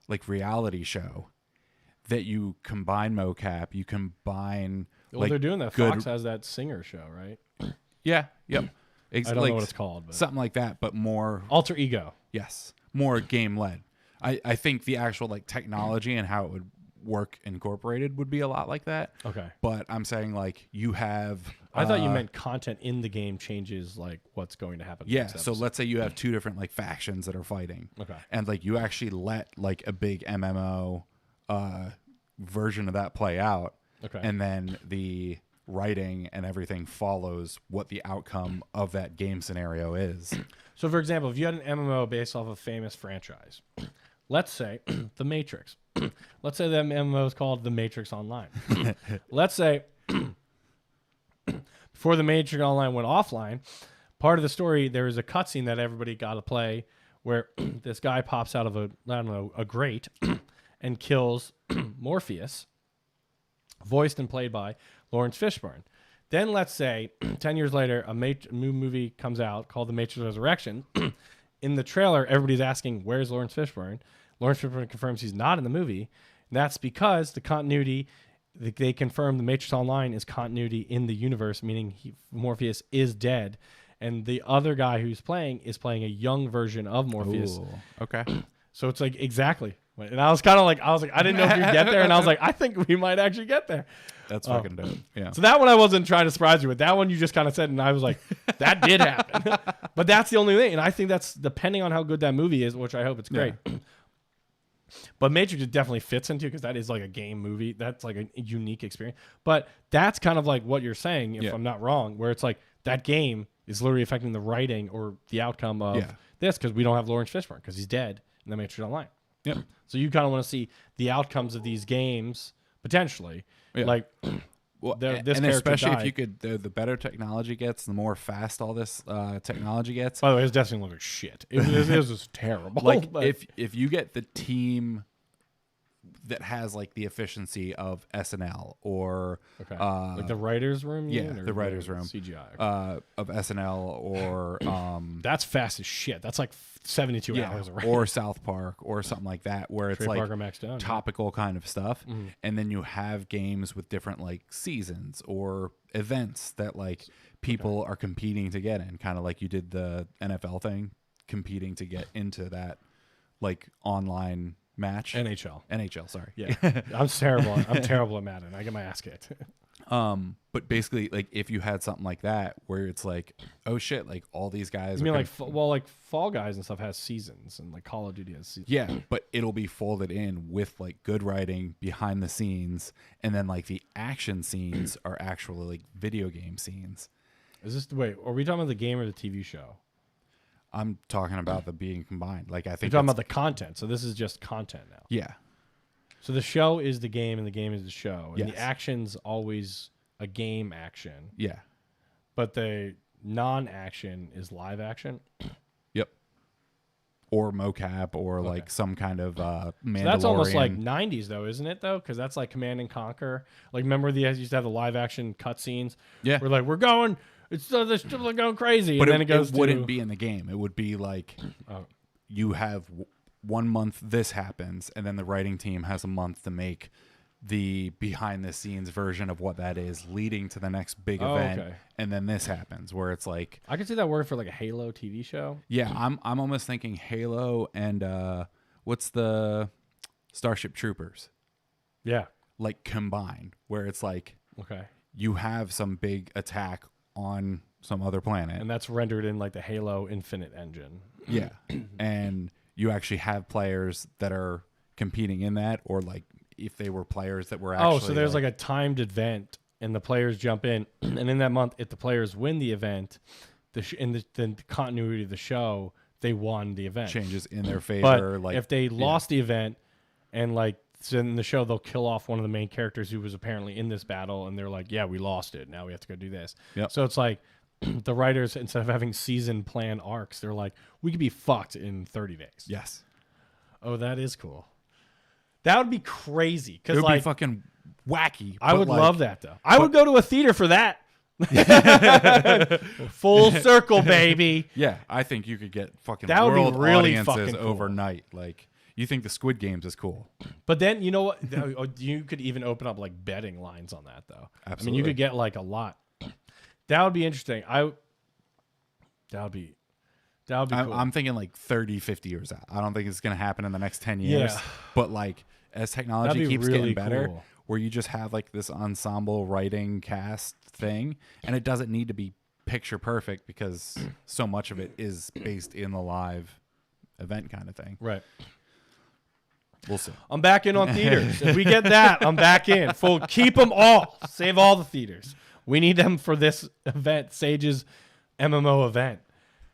Speaker 2: like reality show that you combine mocap, you combine.
Speaker 1: Well, like they're doing that. Fox has that singer show, right?
Speaker 2: Yeah. Yep.
Speaker 1: I don't know what it's called, but
Speaker 2: something like that, but more
Speaker 1: alter ego.
Speaker 2: Yes, more game led. I think the actual like technology and how it would work incorporated would be a lot like that.
Speaker 1: Okay.
Speaker 2: But I'm saying like you have.
Speaker 1: I thought you meant content in the game changes like what's going to happen.
Speaker 2: Yeah. So let's say you have two different like factions that are fighting.
Speaker 1: Okay.
Speaker 2: And like you actually let like a big MMO version of that play out.
Speaker 1: Okay.
Speaker 2: And then the writing and everything follows what the outcome of that game scenario is.
Speaker 1: So for example, if you had an MMO based off a famous franchise, let's say The Matrix. Let's say that MMO is called The Matrix Online. Let's say before The Matrix Online went offline, part of the story, there was a cutscene that everybody got to play where this guy pops out of a grate and kills Morpheus, voiced and played by Lawrence Fishburne. Then let's say 10 years later, a new movie comes out called The Matrix Resurrection. In the trailer, everybody's asking, where's Lawrence Fishburne? Lawrence Fishburne confirms he's not in the movie. And that's because the continuity, they confirm The Matrix Online is continuity in the universe, meaning Morpheus is dead. And the other guy who's playing is playing a young version of Morpheus.
Speaker 2: Ooh, okay.
Speaker 1: So it's like, exactly. And I was kind of like, I didn't know if you'd get there, and I was like, I think we might actually get there.
Speaker 2: That's fucking dope. Yeah.
Speaker 1: So that one I wasn't trying to surprise you with. That one you just kind of said, and I was like, that did happen. But that's the only thing, and I think that's depending on how good that movie is, which I hope it's great. Yeah. But Matrix it definitely fits into because that is like a game movie. That's like a unique experience. But that's kind of like what you're saying, if I'm not wrong, where it's like that game is literally affecting the writing or the outcome of this because we don't have Lawrence Fishburne because he's dead in the Matrix Online.
Speaker 2: Yep.
Speaker 1: So you kind of want to see the outcomes of these games potentially. Yeah. Like,
Speaker 2: well, this and especially if you could, the better technology gets, the more fast all this technology gets.
Speaker 1: By the way, his Destiny looked like shit. It was just terrible.
Speaker 2: Like if you get the team that has like the efficiency of SNL or
Speaker 1: like the writers room,
Speaker 2: the writers room
Speaker 1: CGI
Speaker 2: of SNL or
Speaker 1: that's fast as shit. That's like 72 hours
Speaker 2: or South Park or something like that where it's like topical kind of stuff, and then you have games with different like seasons or events that like people are competing to get in, kind of like you did the NFL thing, competing to get into that like online match. NHL, sorry.
Speaker 1: Yeah. I'm terrible. I'm terrible at Madden. I get my ass kicked.
Speaker 2: But basically, like if you had something like that where it's like, oh shit, like all these guys.
Speaker 1: I mean, like like Fall Guys and stuff has seasons, and like Call of Duty has seasons.
Speaker 2: Yeah, but it'll be folded in with like good writing behind the scenes, and then like the action scenes are actually like video game scenes.
Speaker 1: Is this are we talking about the game or the TV show?
Speaker 2: I'm talking about the being combined. Like I think
Speaker 1: you're talking about the content. So this is just content now.
Speaker 2: Yeah.
Speaker 1: So the show is the game, and the game is the show, and the action's always a game action.
Speaker 2: Yeah.
Speaker 1: But the non-action is live action.
Speaker 2: Yep. Or mocap, or like some kind of Mandalorian. So
Speaker 1: that's almost like 90s, though, isn't it? Though, because that's like Command and Conquer. Like, remember they used to have the live action cutscenes?
Speaker 2: Yeah.
Speaker 1: We're like, we're going. They're still going crazy,
Speaker 2: but
Speaker 1: and then it
Speaker 2: wouldn't be in the game. It would be like you have 1 month this happens, and then the writing team has a month to make the behind the scenes version of what that is, leading to the next big event, and then this happens where it's like
Speaker 1: I could see that word for like a Halo TV show.
Speaker 2: Yeah, I'm almost thinking Halo and what's the Starship Troopers?
Speaker 1: Yeah,
Speaker 2: like combined, where it's like you have some big attack on some other planet,
Speaker 1: and that's rendered in like the Halo Infinite engine.
Speaker 2: Yeah. And you actually have players that are competing in that, or like if they were players that were actually
Speaker 1: so there's like a timed event and the players jump in, and in that month if the players win the event, in the continuity of the show, they won the event,
Speaker 2: changes in their favor.
Speaker 1: But
Speaker 2: like
Speaker 1: if they lost the event, and like so in the show they'll kill off one of the main characters who was apparently in this battle, and they're like, yeah, we lost it, now we have to go do this. So it's like the writers, instead of having season plan arcs, they're like, we could be fucked in 30 days.
Speaker 2: Yes.
Speaker 1: Oh, that is cool. That would be crazy.
Speaker 2: It would be fucking wacky.
Speaker 1: I would love that, though. I would go to a theater for that. Full circle, baby.
Speaker 2: Yeah, I think you could get fucking
Speaker 1: that would
Speaker 2: world
Speaker 1: be really
Speaker 2: audiences
Speaker 1: fucking cool.
Speaker 2: Overnight. Like, you think the Squid Games is cool.
Speaker 1: But then, you know what? You could even open up like betting lines on that, though.
Speaker 2: Absolutely.
Speaker 1: I mean, you could get like a lot. That would be interesting. That would be cool.
Speaker 2: I'm thinking like 30, 50 years out. I don't think it's going to happen in the next 10 years.
Speaker 1: Yeah.
Speaker 2: But like as technology keeps
Speaker 1: really
Speaker 2: getting better,
Speaker 1: cool.
Speaker 2: where you just have like this ensemble writing cast thing, and it doesn't need to be picture perfect because so much of it is based in the live event kind of thing.
Speaker 1: Right.
Speaker 2: We'll see.
Speaker 1: I'm back in on theaters. If we get that, I'm back in. Full, keep them all. Save all the theaters. We need them for this event, Sage's MMO event.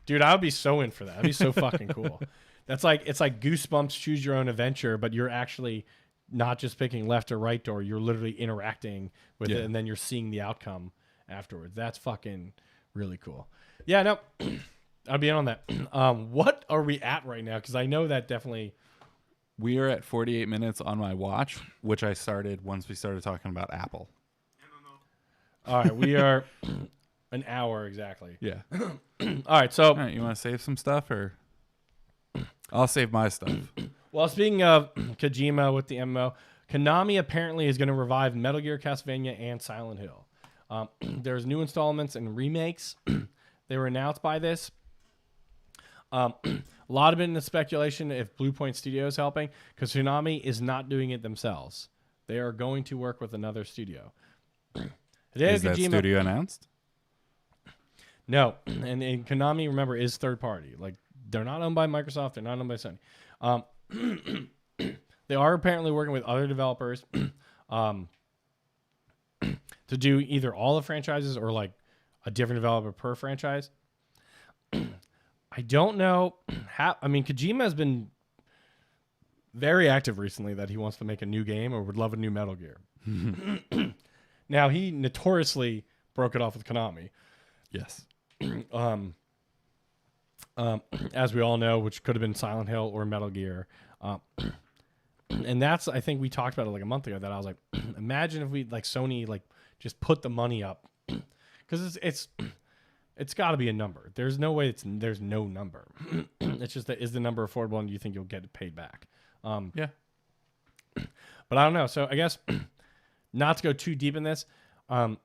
Speaker 1: Dude, I would be so in for that. That'd be so fucking cool. It's like Goosebumps Choose Your Own Adventure, but you're actually not just picking left or right door. You're literally interacting with it, and then you're seeing the outcome afterwards. That's fucking really cool. Yeah, no, I'd be in on that. What are we at right now? Because I know that definitely...
Speaker 2: We are at 48 minutes on my watch, which I started once we started talking about Apple.
Speaker 1: All right, we are an hour exactly.
Speaker 2: Yeah.
Speaker 1: All right, so...
Speaker 2: All right, you want to save some stuff, or... I'll save my stuff.
Speaker 1: Well, speaking of Kojima with the MMO, Konami apparently is going to revive Metal Gear, Castlevania, and Silent Hill. There's new installments and remakes. They were announced by this. A A lot of it in the speculation if Blue Point Studio is helping, because Konami is not doing it themselves. They are going to work with another studio.
Speaker 2: Is that studio announced?
Speaker 1: No, and Konami, remember, is third party. Like, they're not owned by Microsoft. They're not owned by Sony. They are apparently working with other developers to do either all the franchises or like a different developer per franchise. I don't know how. I mean, Kojima has been very active recently that he wants to make a new game or would love a new Metal Gear. Now, he notoriously broke it off with Konami.
Speaker 2: Yes.
Speaker 1: As we all know, which could have been Silent Hill or Metal Gear. And that's, I think we talked about it like a month ago, that I was like, imagine if we, like, Sony, like, just put the money up. Because it's got to be a number. There's no way there's no number. It's just that, is the number affordable and do you think you'll get it paid back?
Speaker 2: Yeah.
Speaker 1: But I don't know. So I guess not to go too deep in this, what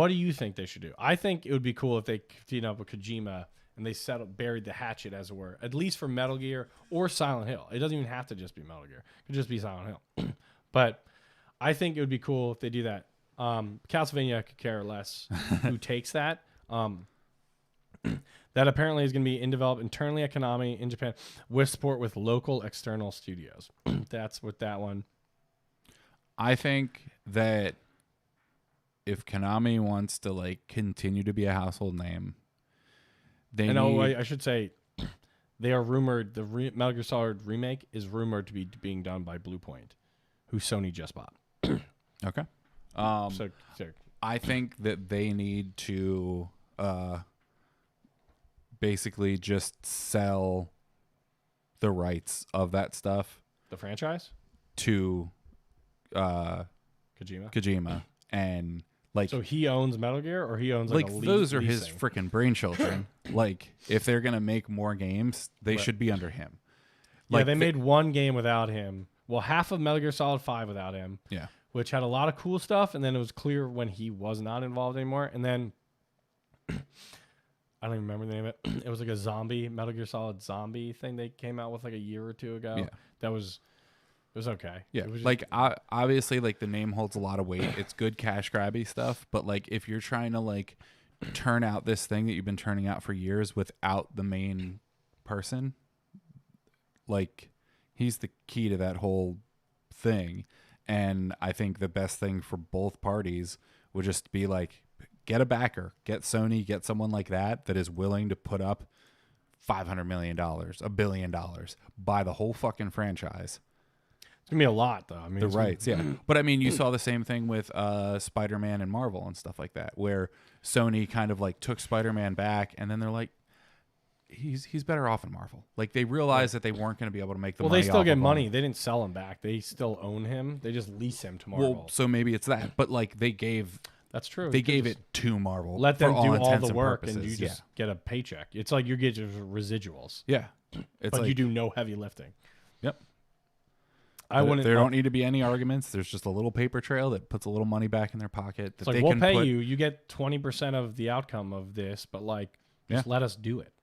Speaker 1: do you think they should do? I think it would be cool if they teamed up with Kojima and they buried the hatchet, as it were, at least for Metal Gear or Silent Hill. It doesn't even have to just be Metal Gear. It could just be Silent Hill. But I think it would be cool if they do that. Castlevania could care less who takes that. That apparently is going to be in developed internally at Konami in Japan with support with local external studios. That's with that one.
Speaker 2: I think that if Konami wants to like continue to be a household name,
Speaker 1: I should say they are rumored. The Metal Gear Solid remake is rumored to be being done by Blue Point, who Sony just bought.
Speaker 2: Okay. So I think that they need to basically just sell the rights of that stuff,
Speaker 1: the franchise,
Speaker 2: to Kojima, and like, so
Speaker 1: he owns Metal Gear, or he owns
Speaker 2: like those are his freaking brainchildren. Like, if they're gonna make more games, they should be under him.
Speaker 1: Like, they made one game without him. Well, half of Metal Gear Solid 5 without him.
Speaker 2: Yeah.
Speaker 1: Which had a lot of cool stuff, and then it was clear when he was not involved anymore. And then I don't even remember the name of it. It was like a zombie Metal Gear Solid zombie thing they came out with like a year or two ago. Yeah. It was okay.
Speaker 2: Yeah,
Speaker 1: it was
Speaker 2: like obviously, like the name holds a lot of weight. It's good cash grabby stuff, but like if you're trying to like turn out this thing that you've been turning out for years without the main person, like he's the key to that whole thing. And I think the best thing for both parties would just be like, get a backer, get Sony, get someone like that is willing to put up $500 million, $1 billion, buy the whole fucking franchise.
Speaker 1: It's gonna be a lot, though. I mean,
Speaker 2: the rights, yeah. But I mean, you saw the same thing with Spider-Man and Marvel and stuff like that, where Sony kind of like took Spider-Man back, and then they're like, he's better off in Marvel. Like, they realized that they weren't going to be able to make the money.
Speaker 1: Well, they still get money. They didn't sell him back. They still own him. They just lease him to Marvel.
Speaker 2: Well, so maybe it's that. But like, they gave.
Speaker 1: That's true.
Speaker 2: They gave it to Marvel.
Speaker 1: Let them do all the work, and you just get a paycheck. It's like you get your residuals.
Speaker 2: Yeah,
Speaker 1: but like, you do no heavy lifting.
Speaker 2: Yep.
Speaker 1: There
Speaker 2: don't need to be any arguments. There's just a little paper trail that puts a little money back in their pocket. That
Speaker 1: it's like, we'll pay you. You get 20% of the outcome of this, but like, just let us do it.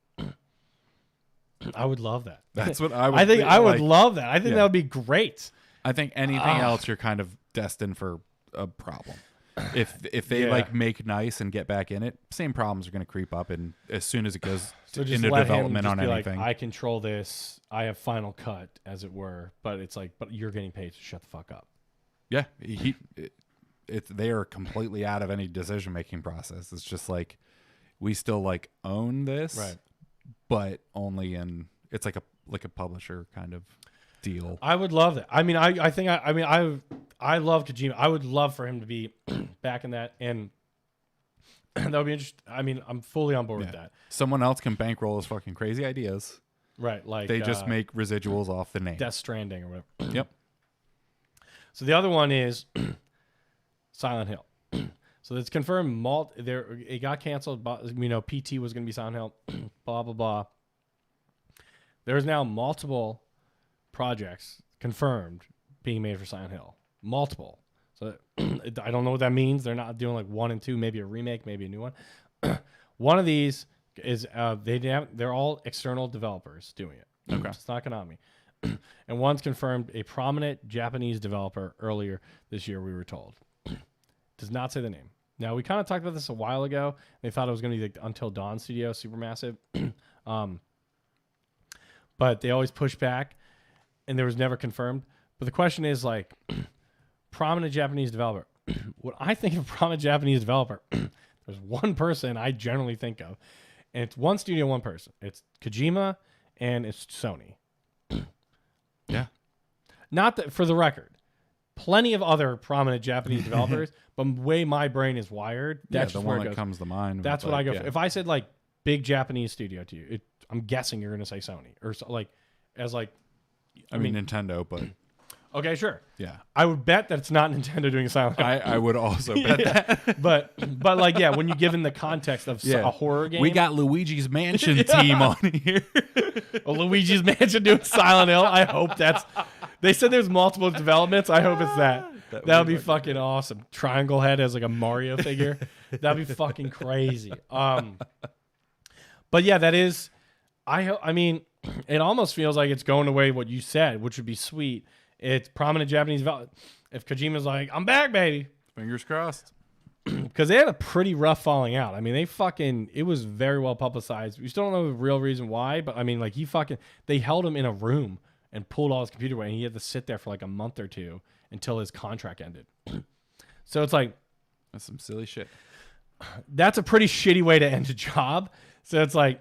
Speaker 1: I would love that.
Speaker 2: That's what I would.
Speaker 1: I think I would love that. I think that would be great.
Speaker 2: I think anything else, you're kind of destined for a problem. If they like make nice and get back in it, same problems are going to creep up, and as soon as it goes into development on anything,
Speaker 1: like, I control this. I have final cut, as it were. But it's like, but you're getting paid to shut the fuck up.
Speaker 2: Yeah, they are completely out of any decision making process. It's just like, we still like own this,
Speaker 1: right?
Speaker 2: But only it's like a publisher kind of deal.
Speaker 1: I would love that. I mean, I love Kojima. I would love for him to be back in that, and that would be interesting. I mean, I'm fully on board with that.
Speaker 2: Someone else can bankroll his fucking crazy ideas.
Speaker 1: Right, like
Speaker 2: they just make residuals off the name.
Speaker 1: Death Stranding or whatever.
Speaker 2: Yep.
Speaker 1: So the other one is Silent Hill. So it's confirmed. It got canceled. But, PT was going to be Silent Hill. Blah blah blah. There's now multiple projects confirmed being made for Silent Hill. Multiple. So I don't know what that means. They're not doing like 1 and 2, maybe a remake, maybe a new one. One of these is they're all external developers doing it.
Speaker 2: Okay.
Speaker 1: It's not Konami. And one's confirmed a prominent Japanese developer earlier this year, we were told. Does not say the name. Now, we kind of talked about this a while ago. They thought it was going to be the Until Dawn studio, Supermassive. But they always push back, and there was never confirmed. But the question is, like, prominent Japanese developer. What I think of a prominent Japanese developer, there's one person I generally think of, and it's one studio, one person. It's Kojima, and it's Sony.
Speaker 2: Yeah.
Speaker 1: Not that, for the record, plenty of other prominent Japanese developers, but the way my brain is wired, that's
Speaker 2: the
Speaker 1: just
Speaker 2: one
Speaker 1: where it
Speaker 2: that
Speaker 1: goes.
Speaker 2: comes to mind.
Speaker 1: That's what I go for. If I said, like, big Japanese studio to you, I'm guessing you're going to say Sony. Or, like, as, like...
Speaker 2: I mean, Nintendo, but...
Speaker 1: Okay, sure.
Speaker 2: Yeah.
Speaker 1: I would bet that it's not Nintendo doing Silent Hill.
Speaker 2: I would also bet that.
Speaker 1: But like, yeah, when you give in the context of a horror game.
Speaker 2: We got Luigi's Mansion team on here.
Speaker 1: Luigi's Mansion doing Silent Hill. I hope that's... They said there's multiple developments. I hope it's that. That would be fucking awesome. Triangle Head as like a Mario figure. That'd be fucking crazy. But yeah, that is... I mean, it almost feels like it's going away what you said, which would be sweet. It's prominent Japanese development. If Kojima's like, I'm back, baby.
Speaker 2: Fingers crossed.
Speaker 1: Because they had a pretty rough falling out. I mean, it was very well publicized. We still don't know the real reason why, but I mean, like, they held him in a room and pulled all his computer away, and he had to sit there for like a month or two until his contract ended. So it's like...
Speaker 2: That's some silly shit.
Speaker 1: That's a pretty shitty way to end a job. So it's like,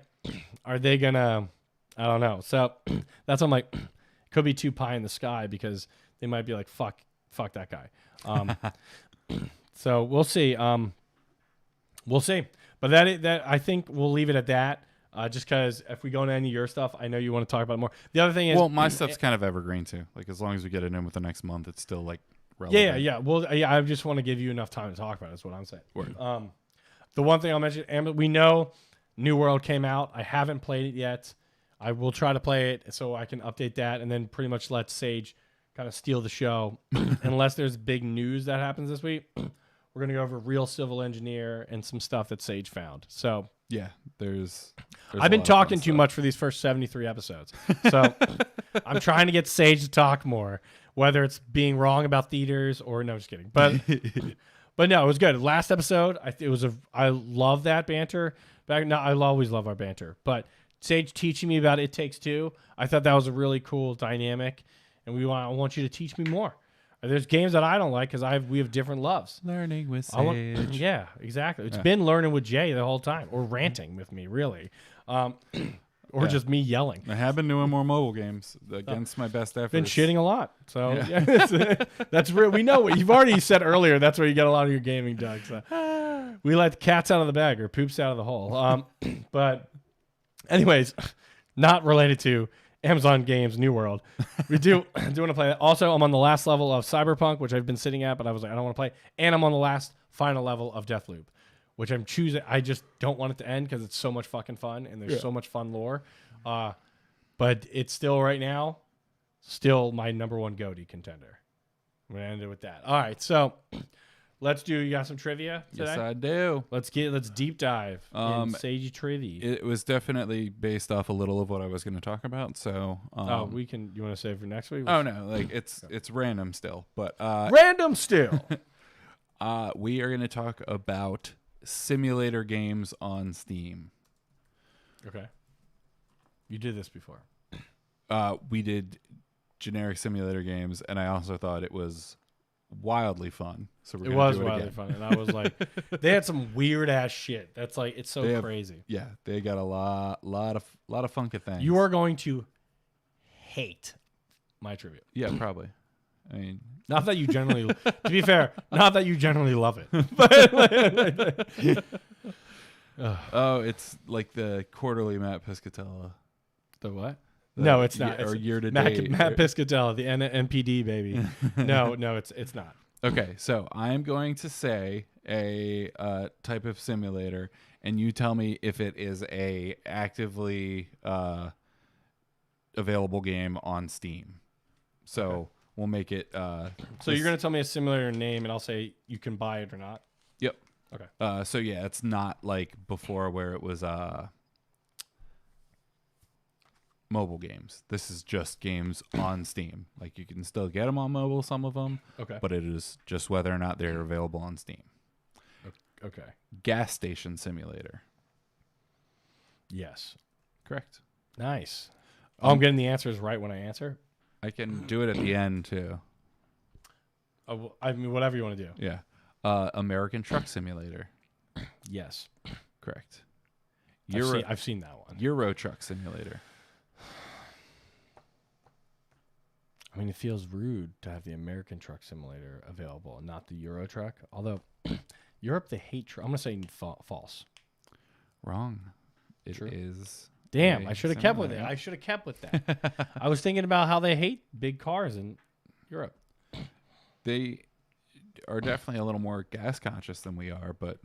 Speaker 1: are they gonna... I don't know. So that's why I'm like... Could be too pie in the sky because they might be like, fuck that guy. So we'll see. We'll see. But that I think we'll leave it at that. Just because if we go into any of your stuff, I know you want to talk about it more. The other thing is,
Speaker 2: well, my stuff's kind of evergreen too. Like as long as we get it in with the next month, it's still like relevant.
Speaker 1: Yeah. Well, yeah. I just want to give you enough time to talk about it. That's what I'm saying. Word. The one thing I'll mention, we know New World came out. I haven't played it yet. I will try to play it so I can update that and then pretty much let Sage kind of steal the show. Unless there's big news that happens this week, we're going to go over Real Civil Engineer and some stuff that Sage found. So
Speaker 2: yeah, there's
Speaker 1: I've been talking too much for these first 73 episodes. So I'm trying to get Sage to talk more, whether it's being wrong about theaters or no, just kidding. But no, it was good. Last episode, I love that banter. I always love our banter, but Sage teaching me about It Takes Two, I thought that was a really cool dynamic, and I want you to teach me more. There's games that I don't like because we have different loves.
Speaker 2: Learning with Sage.
Speaker 1: Yeah, exactly. It's been learning with Jay the whole time, or ranting with me, really, or just me yelling.
Speaker 2: I have been doing more mobile games against my best efforts.
Speaker 1: Been shitting a lot, so that's real. We know what you've already said earlier. That's where you get a lot of your gaming, Doug. So we let the cats out of the bag or poops out of the hole, but. Anyways, not related to Amazon Games New World. We do want to play that. Also, I'm on the last level of Cyberpunk, which I've been sitting at, but I was like, I don't want to play. And I'm on the last final level of Deathloop, which I'm choosing. I just don't want it to end because it's so much fucking fun and there's so much fun lore. But it's still right now, my number one GOTY contender. I'm going to end it with that. All right, so... you got some trivia today?
Speaker 2: Yes, I do.
Speaker 1: Let's deep dive in Sage trivia.
Speaker 2: It was definitely based off a little of what I was going to talk about. So,
Speaker 1: you want to save for next week?
Speaker 2: Oh no, like it's random still, but
Speaker 1: random still.
Speaker 2: We are going to talk about simulator games on Steam.
Speaker 1: Okay. You did this before.
Speaker 2: We did generic simulator games, and I also thought it was wildly fun. So
Speaker 1: it was wildly fun, and I was like, they had some weird ass shit. That's like, it's so crazy.
Speaker 2: Yeah, they got a lot of funky things.
Speaker 1: You are going to hate my trivia.
Speaker 2: Yeah, probably. I mean,
Speaker 1: not that you generally. To be fair, not that you generally love it.
Speaker 2: Oh, it's like the quarterly Matt Piscatella.
Speaker 1: The what? No, it's not.
Speaker 2: Or year to
Speaker 1: date. Matt Piscatella, the NPD baby. No, it's not.
Speaker 2: Okay, so I am going to say a type of simulator, and you tell me if it is a actively available game on Steam. So we'll make it.
Speaker 1: So you're going to tell me a simulator name, and I'll say you can buy it or not?
Speaker 2: Yep.
Speaker 1: Okay.
Speaker 2: So yeah, it's not like before where it was mobile games. This is just games on Steam. Like, you can still get them on mobile, some of them.
Speaker 1: Okay.
Speaker 2: But it is just whether or not they're available on Steam.
Speaker 1: Okay.
Speaker 2: Gas station simulator.
Speaker 1: Yes.
Speaker 2: Correct.
Speaker 1: Nice. Oh, I'm getting the answers right when I answer?
Speaker 2: I can do it at the end, too.
Speaker 1: I mean, whatever you want to do.
Speaker 2: Yeah. American Truck Simulator.
Speaker 1: Yes.
Speaker 2: Correct.
Speaker 1: I've seen that one.
Speaker 2: Euro Truck Simulator.
Speaker 1: I mean, it feels rude to have the American Truck Simulator available and not the Euro Truck. Although, Europe, they hate truck. I'm going to say false.
Speaker 2: Wrong. It is.
Speaker 1: Damn, I should have kept with it. I should have kept with that. I was thinking about how they hate big cars in Europe.
Speaker 2: They are definitely a little more gas conscious than we are, but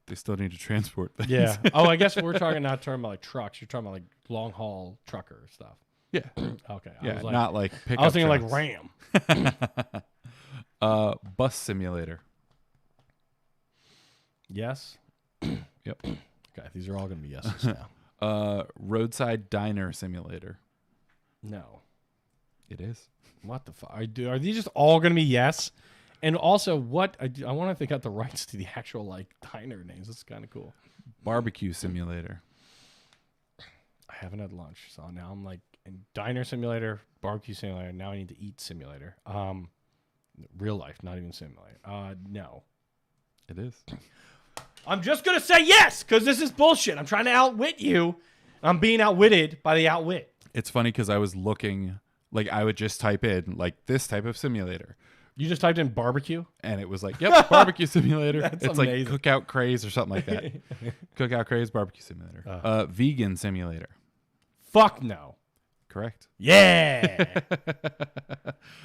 Speaker 2: they still need to transport things.
Speaker 1: Yeah. Oh, I guess we're talking about like trucks. You're talking about like long haul trucker stuff.
Speaker 2: Yeah.
Speaker 1: Okay.
Speaker 2: Yeah, not like pickup
Speaker 1: I was thinking
Speaker 2: trucks.
Speaker 1: like Ram.
Speaker 2: Bus simulator.
Speaker 1: Yes.
Speaker 2: Yep.
Speaker 1: Okay. These are all going to be yeses now.
Speaker 2: Roadside diner simulator.
Speaker 1: No.
Speaker 2: It is.
Speaker 1: What the fuck? Are these just all going to be yes? And also, what I wonder if they got the rights to the actual like diner names. That's kind of cool.
Speaker 2: Barbecue simulator.
Speaker 1: I haven't had lunch, so now I'm like in diner simulator, barbecue simulator. Now I need to eat simulator. Real life, not even simulator. No.
Speaker 2: It is.
Speaker 1: I'm just gonna say yes because this is bullshit. I'm trying to outwit you. I'm being outwitted by the outwit.
Speaker 2: It's funny because I was looking, like I would just type in like this type of simulator.
Speaker 1: You just typed in barbecue?
Speaker 2: And it was like, yep, barbecue simulator.
Speaker 1: That's
Speaker 2: it's
Speaker 1: amazing.
Speaker 2: Like Cookout Craze or something like that. Cookout Craze barbecue simulator. Vegan simulator.
Speaker 1: Fuck no.
Speaker 2: Correct.
Speaker 1: Yeah.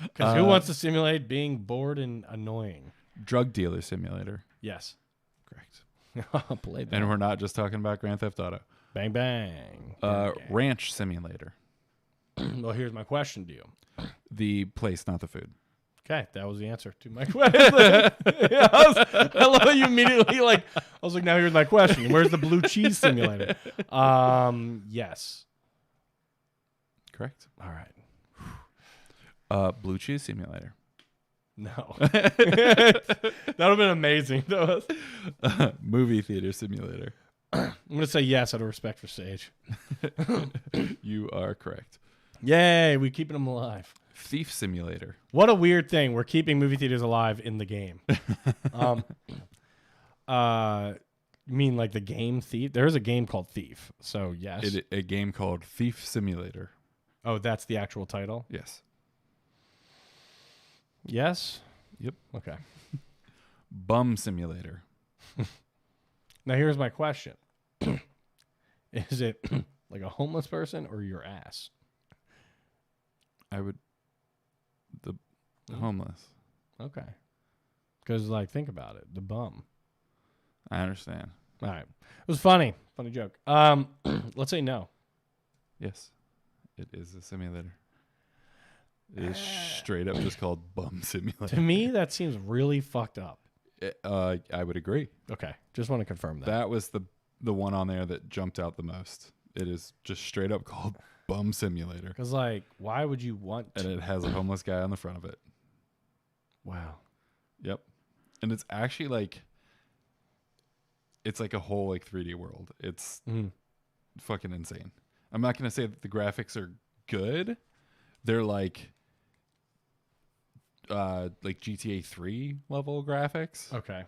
Speaker 1: Because who wants to simulate being bored and annoying?
Speaker 2: Drug dealer simulator.
Speaker 1: Yes.
Speaker 2: Correct.
Speaker 1: Play that.
Speaker 2: And we're not just talking about Grand Theft Auto.
Speaker 1: Bang, bang.
Speaker 2: Ranch simulator.
Speaker 1: Well, here's my question to you.
Speaker 2: The place, not the food.
Speaker 1: Okay, that was the answer to my question. I love how you immediately I was like, now here's my question. Where's the blue cheese simulator? Yes.
Speaker 2: Correct.
Speaker 1: All right.
Speaker 2: Blue cheese simulator.
Speaker 1: No. That would have been amazing.
Speaker 2: Movie theater simulator.
Speaker 1: I'm going to say yes out of respect for Sage.
Speaker 2: You are correct.
Speaker 1: Yay, we're keeping them alive.
Speaker 2: Thief simulator.
Speaker 1: What a weird thing. We're keeping movie theaters alive in the game. You mean like the game Thief? There is a game called Thief. So, yes.
Speaker 2: A game called Thief Simulator.
Speaker 1: Oh, that's the actual title?
Speaker 2: Yes.
Speaker 1: Yes?
Speaker 2: Yep.
Speaker 1: Okay.
Speaker 2: Bum simulator.
Speaker 1: Now, here's my question. Is it like a homeless person or your ass?
Speaker 2: The homeless.
Speaker 1: Okay. Because, think about it. The bum.
Speaker 2: I understand.
Speaker 1: All right. It was funny. Funny joke. Let's say no.
Speaker 2: Yes. It is a simulator. It is straight up just called Bum Simulator.
Speaker 1: To me, that seems really fucked up.
Speaker 2: I would agree.
Speaker 1: Okay. Just want to confirm that.
Speaker 2: That was the one on there that jumped out the most. It is just straight up called Bum Simulator.
Speaker 1: Because, why would you want to?
Speaker 2: And it has a homeless guy on the front of it.
Speaker 1: Wow.
Speaker 2: Yep. And it's actually it's like a whole 3D world. It's fucking insane. I'm not going to say that the graphics are good. They're like GTA 3 level graphics.
Speaker 1: Okay.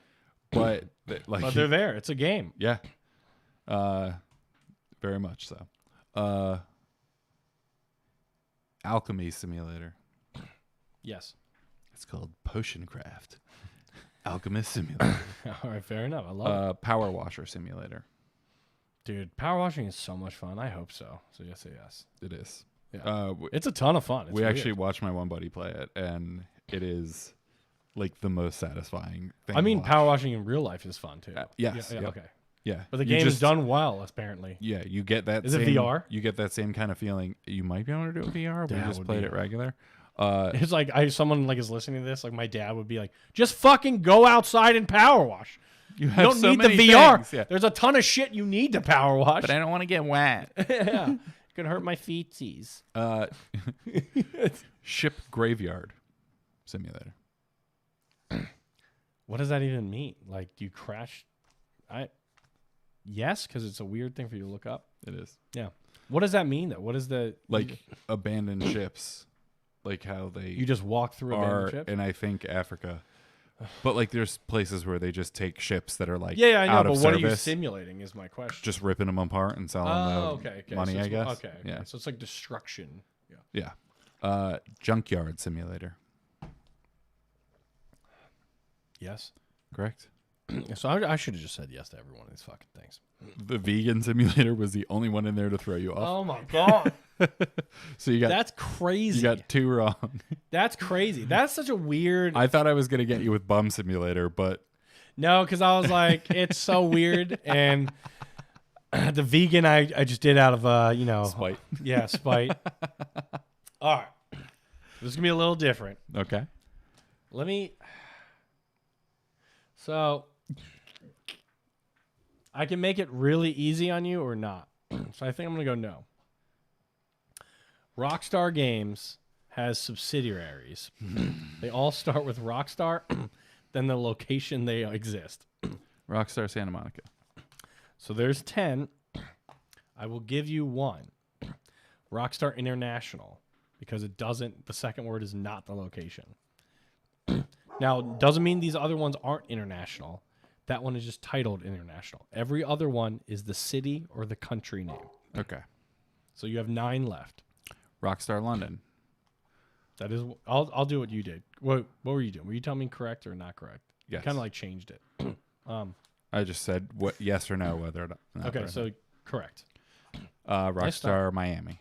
Speaker 2: But
Speaker 1: but they're there. It's a game.
Speaker 2: Yeah. Very much so. Alchemy Simulator.
Speaker 1: Yes.
Speaker 2: It's called Potion Craft. Alchemist Simulator.
Speaker 1: All right, fair enough. I love it.
Speaker 2: Power Washer Simulator.
Speaker 1: Dude, power washing is so much fun. I hope so. So yes, yes.
Speaker 2: It is.
Speaker 1: Yeah. It's a ton of fun.
Speaker 2: We actually watched my one buddy play it, and it is the most satisfying thing.
Speaker 1: I mean, power washing in real life is fun too.
Speaker 2: Yes.
Speaker 1: Yeah,
Speaker 2: yep.
Speaker 1: Okay.
Speaker 2: Yeah.
Speaker 1: But the game is done well, apparently.
Speaker 2: Yeah, you get that.
Speaker 1: Is it VR?
Speaker 2: You get that same kind of feeling. You might be able to do it VR. We just played it regular.
Speaker 1: It's someone is listening to this. My dad would be like, just fucking go outside and power wash. You don't need the VR.
Speaker 2: Yeah.
Speaker 1: There's a ton of shit you need to power wash.
Speaker 2: But I don't want to get wet.
Speaker 1: Yeah. Could hurt my feetsies.
Speaker 2: Ship graveyard simulator.
Speaker 1: What does that even mean? Like, do you crash? Yes, because it's a weird thing for you to look up.
Speaker 2: It is.
Speaker 1: Yeah. What does that mean, though? What is the
Speaker 2: abandoned ships? Like how
Speaker 1: you just walk through abandoned ships?
Speaker 2: And I think Africa. But like, there's places where they just take ships that are like
Speaker 1: I know. But what are you simulating? Is my question.
Speaker 2: Just ripping them apart and selling money. So I guess.
Speaker 1: Okay. Yeah. So it's like destruction.
Speaker 2: Yeah. Yeah. Junkyard simulator.
Speaker 1: Yes.
Speaker 2: Correct.
Speaker 1: So I should have just said yes to every one of these fucking things.
Speaker 2: The vegan simulator was the only one in there to throw you off.
Speaker 1: Oh my god!
Speaker 2: So you got
Speaker 1: that's crazy.
Speaker 2: You got 2 wrong.
Speaker 1: That's crazy. That's such a weird.
Speaker 2: I thought I was gonna get you with bum simulator, but
Speaker 1: no, because I was like, it's so weird, and the vegan I just did out of
Speaker 2: spite.
Speaker 1: Yeah, spite. All right, this is gonna be a little different.
Speaker 2: Okay.
Speaker 1: So I can make it really easy on you or not. So I think I'm going to go no. Rockstar Games has subsidiaries. They all start with Rockstar, then the location they exist.
Speaker 2: Rockstar Santa Monica.
Speaker 1: So there's 10. I will give you 1. Rockstar International, because the second word is not the location. Now, doesn't mean these other ones aren't international. That one is just titled international. Every other one is the city or the country name.
Speaker 2: Okay.
Speaker 1: So you have 9 left.
Speaker 2: Rockstar London.
Speaker 1: That is. I'll do what you did. What were you doing? Were you telling me correct or not correct?
Speaker 2: Yes.
Speaker 1: Kind of like changed it.
Speaker 2: I just said what yes or no, whether or not.
Speaker 1: Okay, so correct.
Speaker 2: Rockstar Miami.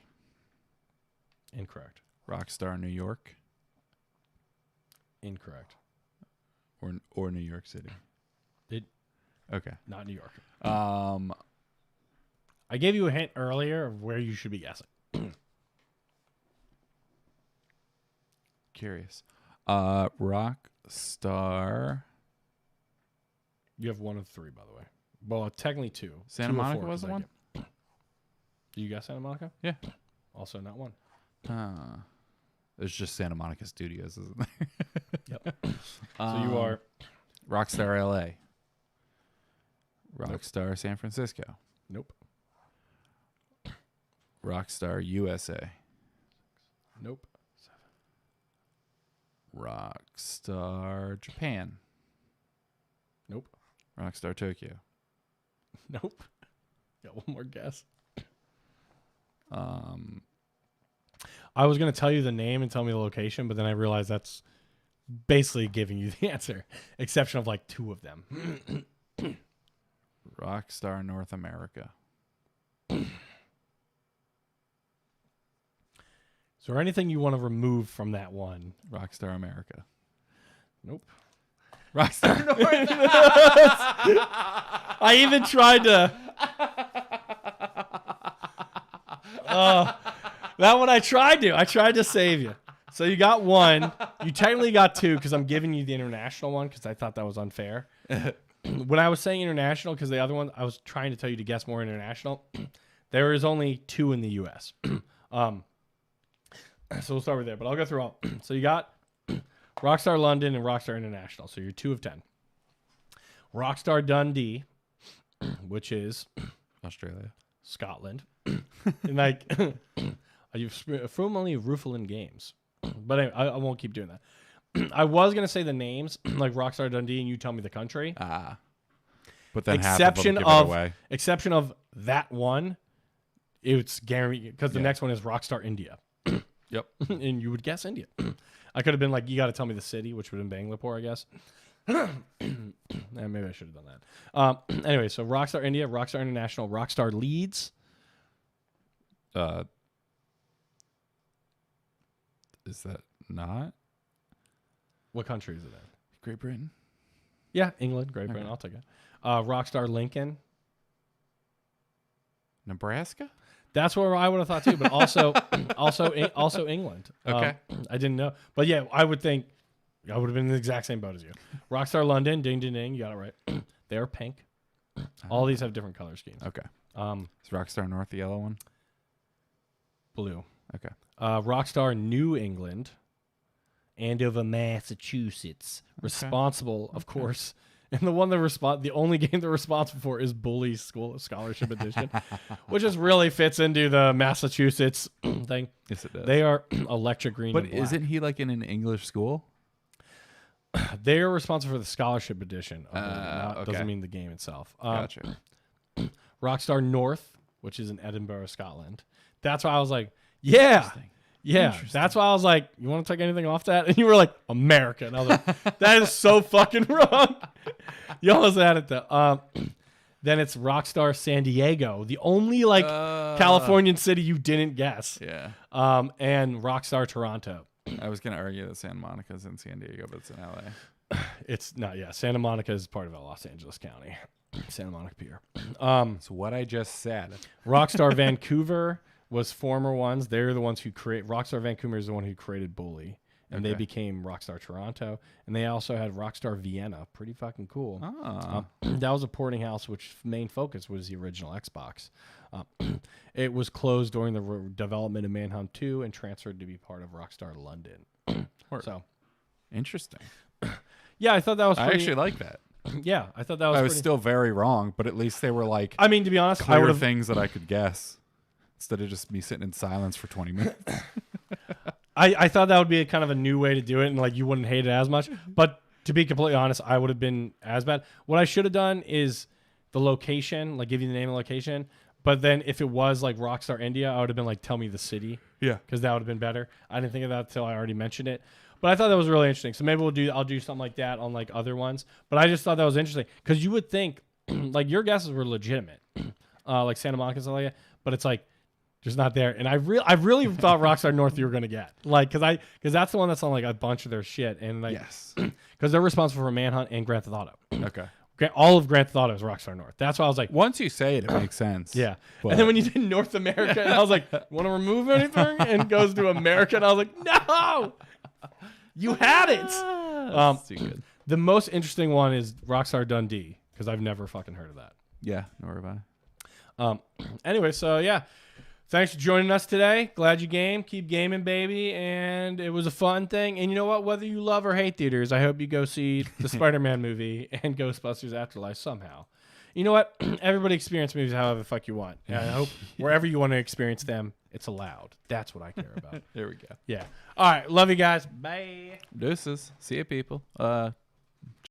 Speaker 1: Incorrect.
Speaker 2: Rockstar New York.
Speaker 1: Incorrect.
Speaker 2: Or New York City. Okay.
Speaker 1: Not New York.
Speaker 2: I
Speaker 1: gave you a hint earlier of where you should be guessing.
Speaker 2: Curious. Rockstar.
Speaker 1: You have 1 of 3, by the way. Well, technically 2.
Speaker 2: Santa Monica was the one?
Speaker 1: Do you guess Santa Monica?
Speaker 2: Yeah.
Speaker 1: Also not 1.
Speaker 2: There's just Santa Monica Studios, isn't there?
Speaker 1: Yep. So you are
Speaker 2: Rockstar LA. Rockstar nope. San Francisco.
Speaker 1: Nope.
Speaker 2: Rockstar USA.
Speaker 1: Nope.
Speaker 2: 7. Rockstar Japan.
Speaker 1: Nope.
Speaker 2: Rockstar Tokyo.
Speaker 1: Nope. Got 1 more guess. I was going to tell you the name and tell me the location, but then I realized that's basically giving you the answer, exception of like 2 of them.
Speaker 2: Rockstar North America.
Speaker 1: Is there anything you want to remove from that one?
Speaker 2: Rockstar America.
Speaker 1: Nope.
Speaker 2: Rockstar North.
Speaker 1: I even tried to. That one I tried to save you. So you got 1. You technically got 2 because I'm giving you the international one because I thought that was unfair. When I was saying international, because the other one, I was trying to tell you to guess more international. There is only 2 in the U.S. So we'll start with there, but I'll go through all. So you got Rockstar London and Rockstar International. So you're 2 of 10. Rockstar Dundee, which is
Speaker 2: Australia,
Speaker 1: Scotland, and like you've formerly Rooflin Games, but anyway, I won't keep doing that. I was gonna say the names like Rockstar Dundee, and you tell me the country.
Speaker 2: But then exception half of them give it away.
Speaker 1: Exception of that one, it's guaranteed because the next one is Rockstar India.
Speaker 2: Yep,
Speaker 1: and you would guess India. I could have been like, you got to tell me the city, which would have been Bangalore, I guess. Maybe I should have done that. Anyway, so Rockstar India, Rockstar International, Rockstar Leeds.
Speaker 2: Is that not?
Speaker 1: What country is it in?
Speaker 2: Great Britain.
Speaker 1: Yeah, England, Great Britain. Okay. I'll take it. Rockstar Lincoln.
Speaker 2: Nebraska?
Speaker 1: That's where I would have thought too, but also England.
Speaker 2: Okay.
Speaker 1: I didn't know. But yeah, I would think I would have been in the exact same boat as you. Rockstar London, ding, ding, ding. You got it right. They're pink. All these have different color schemes.
Speaker 2: Okay. Is Rockstar North the yellow one?
Speaker 1: Blue.
Speaker 2: Okay.
Speaker 1: Rockstar New England. Andover, Massachusetts. Responsible, of course. And the one the only game they're responsible for is Bully School Scholarship Edition, which just really fits into the Massachusetts thing.
Speaker 2: Yes, it does.
Speaker 1: They are electric green.
Speaker 2: But isn't he like in an English school?
Speaker 1: They are responsible for the Scholarship Edition.
Speaker 2: Okay.
Speaker 1: Doesn't mean the game itself.
Speaker 2: Gotcha.
Speaker 1: Rockstar North, which is in Edinburgh, Scotland. That's why I was like, yeah. Yeah, that's why I was like, you want to take anything off that? And you were like, America. And I was like, that is so fucking wrong. You almost had it though. Then it's Rockstar San Diego, the only Californian city you didn't guess.
Speaker 2: Yeah.
Speaker 1: And Rockstar Toronto.
Speaker 2: I was going to argue that Santa Monica's in San Diego, but it's in LA.
Speaker 1: It's not, yeah. Santa Monica is part of Los Angeles County. Santa Monica Pier.
Speaker 2: It's what I just said.
Speaker 1: Rockstar Vancouver was former ones. They're the ones who create. Rockstar Vancouver is the one who created Bully, and they became Rockstar Toronto. And they also had Rockstar Vienna. Pretty fucking cool. That was a porting house, which main focus was the original Xbox. It was closed during the development of Manhunt 2 and transferred to be part of Rockstar London. So
Speaker 2: interesting.
Speaker 1: Yeah, I thought that was.
Speaker 2: I actually like that.
Speaker 1: Yeah, I thought that was.
Speaker 2: I was still very wrong, but at least they were like.
Speaker 1: I mean, to be honest,
Speaker 2: clear things that I could guess. Instead of just me sitting in silence for 20 minutes.
Speaker 1: I thought that would be a kind of a new way to do it, and you wouldn't hate it as much. But to be completely honest, I would have been as bad. What I should have done is the location, give you the name of the location. But then if it was Rockstar India, I would have been tell me the city.
Speaker 2: Yeah.
Speaker 1: Because that would have been better. I didn't think of that until I already mentioned it. But I thought that was really interesting. So maybe I'll do something like that on other ones. But I just thought that was interesting because you would think your guesses were legitimate, Santa Monica and stuff like that. But it's just not there. And I really thought Rockstar North you were gonna get because that's the one that's on a bunch of their shit and
Speaker 2: yes,
Speaker 1: because they're responsible for Manhunt and Grand Theft Auto.
Speaker 2: Okay.
Speaker 1: All of Grand Theft Auto is Rockstar North. That's why I was like,
Speaker 2: once you say it, it makes sense.
Speaker 1: Yeah. But. And then when you did North America, and I was like, want to remove anything? And goes to America, and I was like, no, you had it.
Speaker 2: That's too good.
Speaker 1: The most interesting one is Rockstar Dundee because I've never fucking heard of that.
Speaker 2: Yeah, nor have I.
Speaker 1: Anyway, so yeah. Thanks for joining us today. Glad you game. Keep gaming, baby. And it was a fun thing. And you know what? Whether you love or hate theaters, I hope you go see the Spider-Man movie and Ghostbusters Afterlife somehow. You know what? Everybody experience movies however the fuck you want. And I hope wherever you want to experience them, it's allowed. That's what I care about.
Speaker 2: There we go.
Speaker 1: Yeah. All right. Love you guys. Bye.
Speaker 2: Deuces. See you, people.